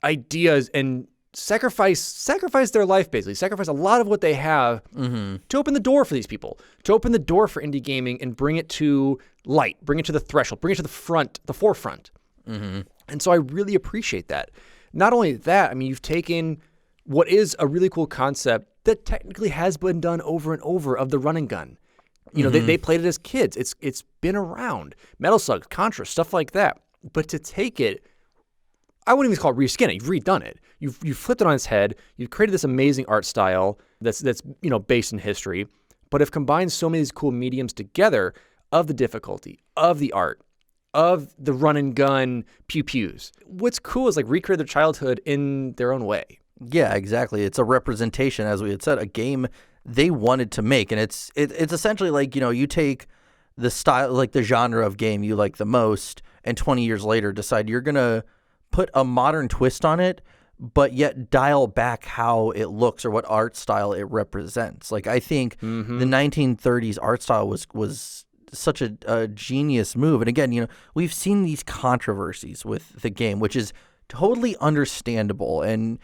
ideas and sacrifice their life, basically sacrifice a lot of what they have to open the door for these people, to open the door for indie gaming and bring it to light, bring it to the threshold, bring it to the forefront. And so I really appreciate that. Not only that, I mean, you've taken what is a really cool concept that technically has been done over and over of the run and gun. They played it as kids. It's been around. Metal Slug, Contra, stuff like that. But to take it, I wouldn't even call it reskin it. You've redone it. You've flipped it on its head. You've created this amazing art style that's based in history, but have combined so many of these cool mediums together of the difficulty, of the art, of the run and gun pew-pews. What's cool is recreate their childhood in their own way. Yeah, exactly. It's a representation, as we had said, a game they wanted to make, and it's essentially you take the style, the genre of game you like the most, and 20 years later decide you're gonna put a modern twist on it, but yet dial back how it looks or what art style it represents. I think the 1930s art style was such a genius move. And again, we've seen these controversies with the game, which is totally understandable. And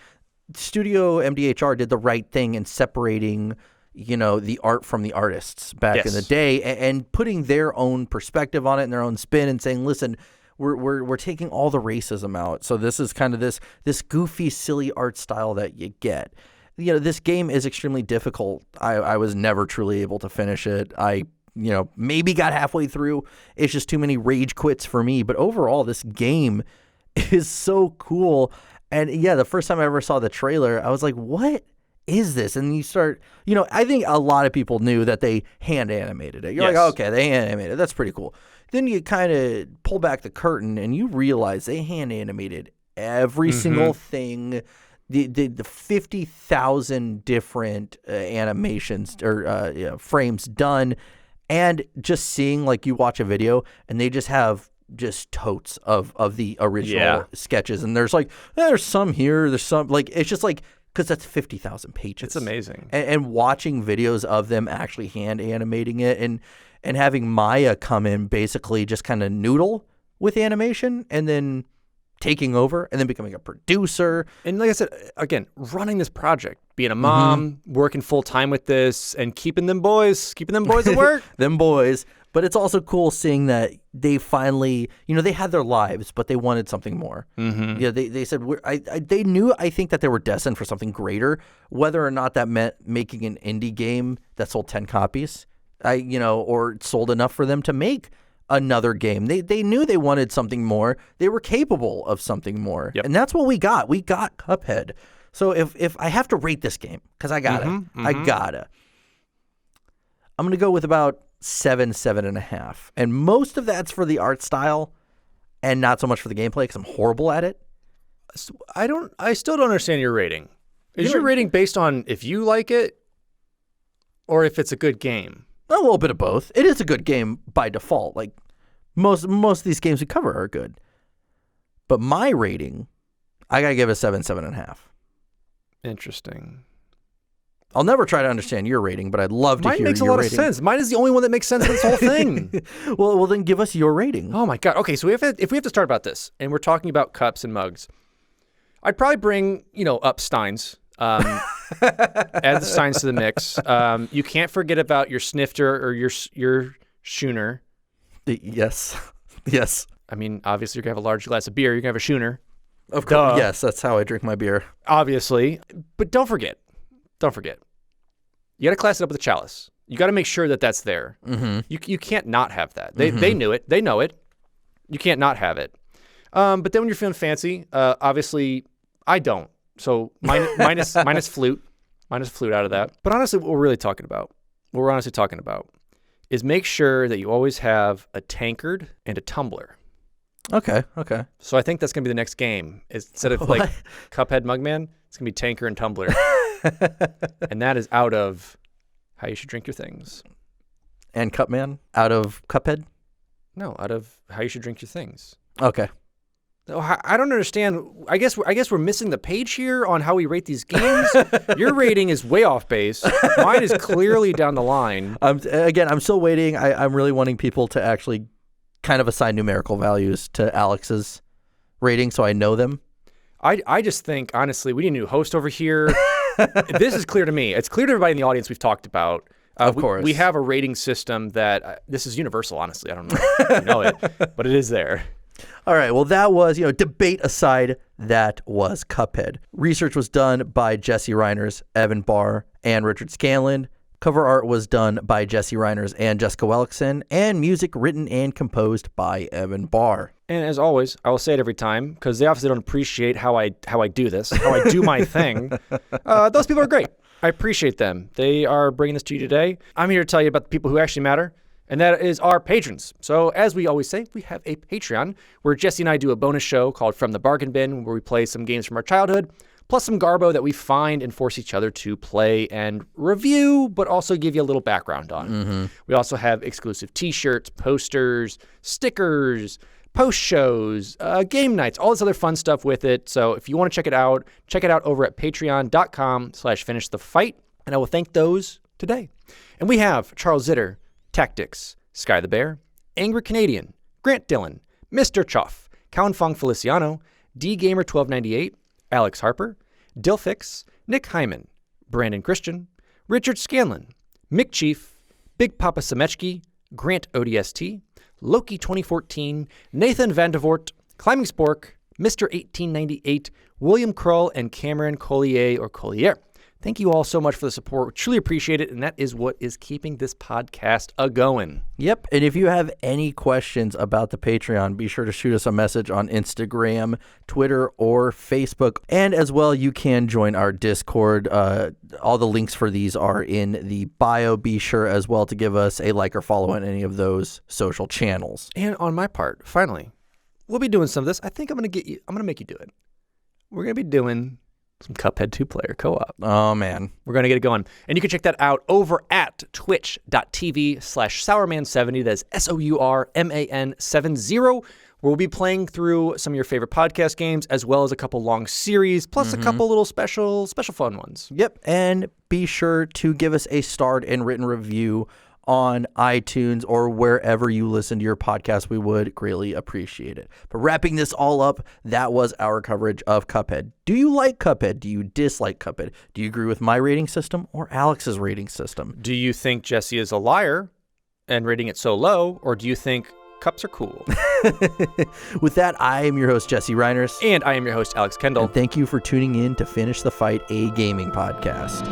Studio MDHR did the right thing in separating, the art from the artists back in the day and putting their own perspective on it and their own spin and saying, listen, we're taking all the racism out. So this is kind of this goofy, silly art style that you get. This game is extremely difficult. I was never truly able to finish it. I maybe got halfway through. It's just too many rage quits for me. But overall, this game is so cool. And yeah, the first time I ever saw the trailer, I was like, what is this? And you start, I think a lot of people knew that they hand animated it. You're like, okay, they hand animated it. That's pretty cool. Then you kind of pull back the curtain and you realize they hand animated every single thing the 50,000 different animations or frames done, and just seeing like you watch a video and they just have just totes of the original sketches, and there's there's some here, there's some it's just because that's 50,000 pages. It's amazing. And watching videos of them actually hand animating it and having Maya come in basically just kind of noodle with animation and then taking over and then becoming a producer. And like I said, again, running this project, being a mom, working full time with this and keeping them boys at work. Them boys. But it's also cool seeing that they finally, they had their lives, but they wanted something more. Mm-hmm. Yeah, they said, they knew, I think, that they were destined for something greater, whether or not that meant making an indie game that sold 10 copies, or sold enough for them to make another game. They knew they wanted something more. They were capable of something more. Yep. And that's what we got. We got Cuphead. So if I have to rate this game, because I gotta, I'm going to go with about 7.5. And most of that's for the art style and not so much for the gameplay because I'm horrible at it. I still don't understand your rating. Is your rating based on if you like it or if it's a good game? A little bit of both. It is a good game by default. Like most of these games we cover are good. But my rating, I got to give it 7.5. Interesting. I'll never try to understand your rating, but I'd love to hear your rating. Mine makes a lot of sense. Mine is the only one that makes sense in this whole thing. Well, then give us your rating. Oh, my God. Okay, so if we have to start about this, and we're talking about cups and mugs, I'd probably bring, up Steins. Add the Steins to the mix. You can't forget about your snifter or your schooner. Yes. Yes. I mean, obviously, you're going to have a large glass of beer. You're going to have a schooner. Of course. Yes, that's how I drink my beer. Obviously. But don't forget. You got to class it up with a chalice. You got to make sure that that's there. Mm-hmm. You can't not have that. They knew it. They know it. You can't not have it. But then when you're feeling fancy, obviously I don't. So minus flute. Minus flute out of that. But honestly, what we're honestly talking about is make sure that you always have a tankard and a tumbler. Okay. So I think that's going to be the next game. Instead of Cuphead Mugman, it's going to be tanker and tumbler. And that is out of How You Should Drink Your Things. And Cupman out of Cuphead? No, out of How You Should Drink Your Things. Okay. I don't understand. I guess we're missing the page here on how we rate these games. Your rating is way off base. Mine is clearly down the line. I'm still waiting. I'm really wanting people to actually kind of assign numerical values to Alex's rating so I know them. I just think, honestly, we need a new host over here. This is clear to me. It's clear to everybody in the audience we've talked about. Of course. We have a rating system that this is universal, honestly. I don't know if you know it, but it is there. All right. Well, that was, debate aside, that was Cuphead. Research was done by Jesse Reiners, Evan Barr, and Richard Scanland. Cover art was done by Jesse Reiners and Jessica Wellickson, and music written and composed by Evan Barr. And as always, I will say it every time because they obviously don't appreciate how I do this, how I do my thing. Those people are great. I appreciate them. They are bringing this to you today. I'm here to tell you about the people who actually matter, and that is our patrons. So as we always say, we have a Patreon where Jesse and I do a bonus show called From the Bargain Bin, where we play some games from our childhood, plus some garbo that we find and force each other to play and review, but also give you a little background on. Mm-hmm. We also have exclusive t-shirts, posters, stickers, post shows, game nights, all this other fun stuff with it. So if you want to check it out over at patreon.com/finishthefight. And I will thank those today. And we have Charles Zitter, Taqtix, Sky the Bear, AngryCanadien, Grant Dillon, Mr. Chofe, Cowyn Fong-Feliciano, DGamer1298, Alex Harper, Dilfix, Nick Heimann, Brandon Christian, Richard Scanland, McChief, Big PapaSemechki, Grant ODST, Loki 2014, Nathan Vandervort, ClimbingSpork, Mr. 1898, William Krull, and Cameron Collier or Collier. Thank you all so much for the support. We truly appreciate it, and that is what is keeping this podcast a-going. Yep, and if you have any questions about the Patreon, be sure to shoot us a message on Instagram, Twitter, or Facebook. And as well, you can join our Discord. All the links for these are in the bio. Be sure as well to give us a like or follow on any of those social channels. And on my part, finally, we'll be doing some of this. I think I'm going to make you do it. We're going to be doing some Cuphead 2-player co-op. Oh, man. We're going to get it going. And you can check that out over at twitch.tv/Sourman70. That's SOURMAN70, where we'll be playing through some of your favorite podcast games, as well as a couple long series, plus a couple little special fun ones. Yep. And be sure to give us a starred and written review on iTunes or wherever you listen to your podcast. We would greatly appreciate it. But wrapping this all up, that was our coverage of Cuphead. Do you like Cuphead? Do you dislike Cuphead? Do you agree with my rating system or Alex's rating system? Do you think Jesse is a liar and rating it so low, or do you think cups are cool? With that, I am your host, Jesse Reiners. And I am your host, Alex Kendall. And thank you for tuning in to Finish the Fight, a gaming podcast.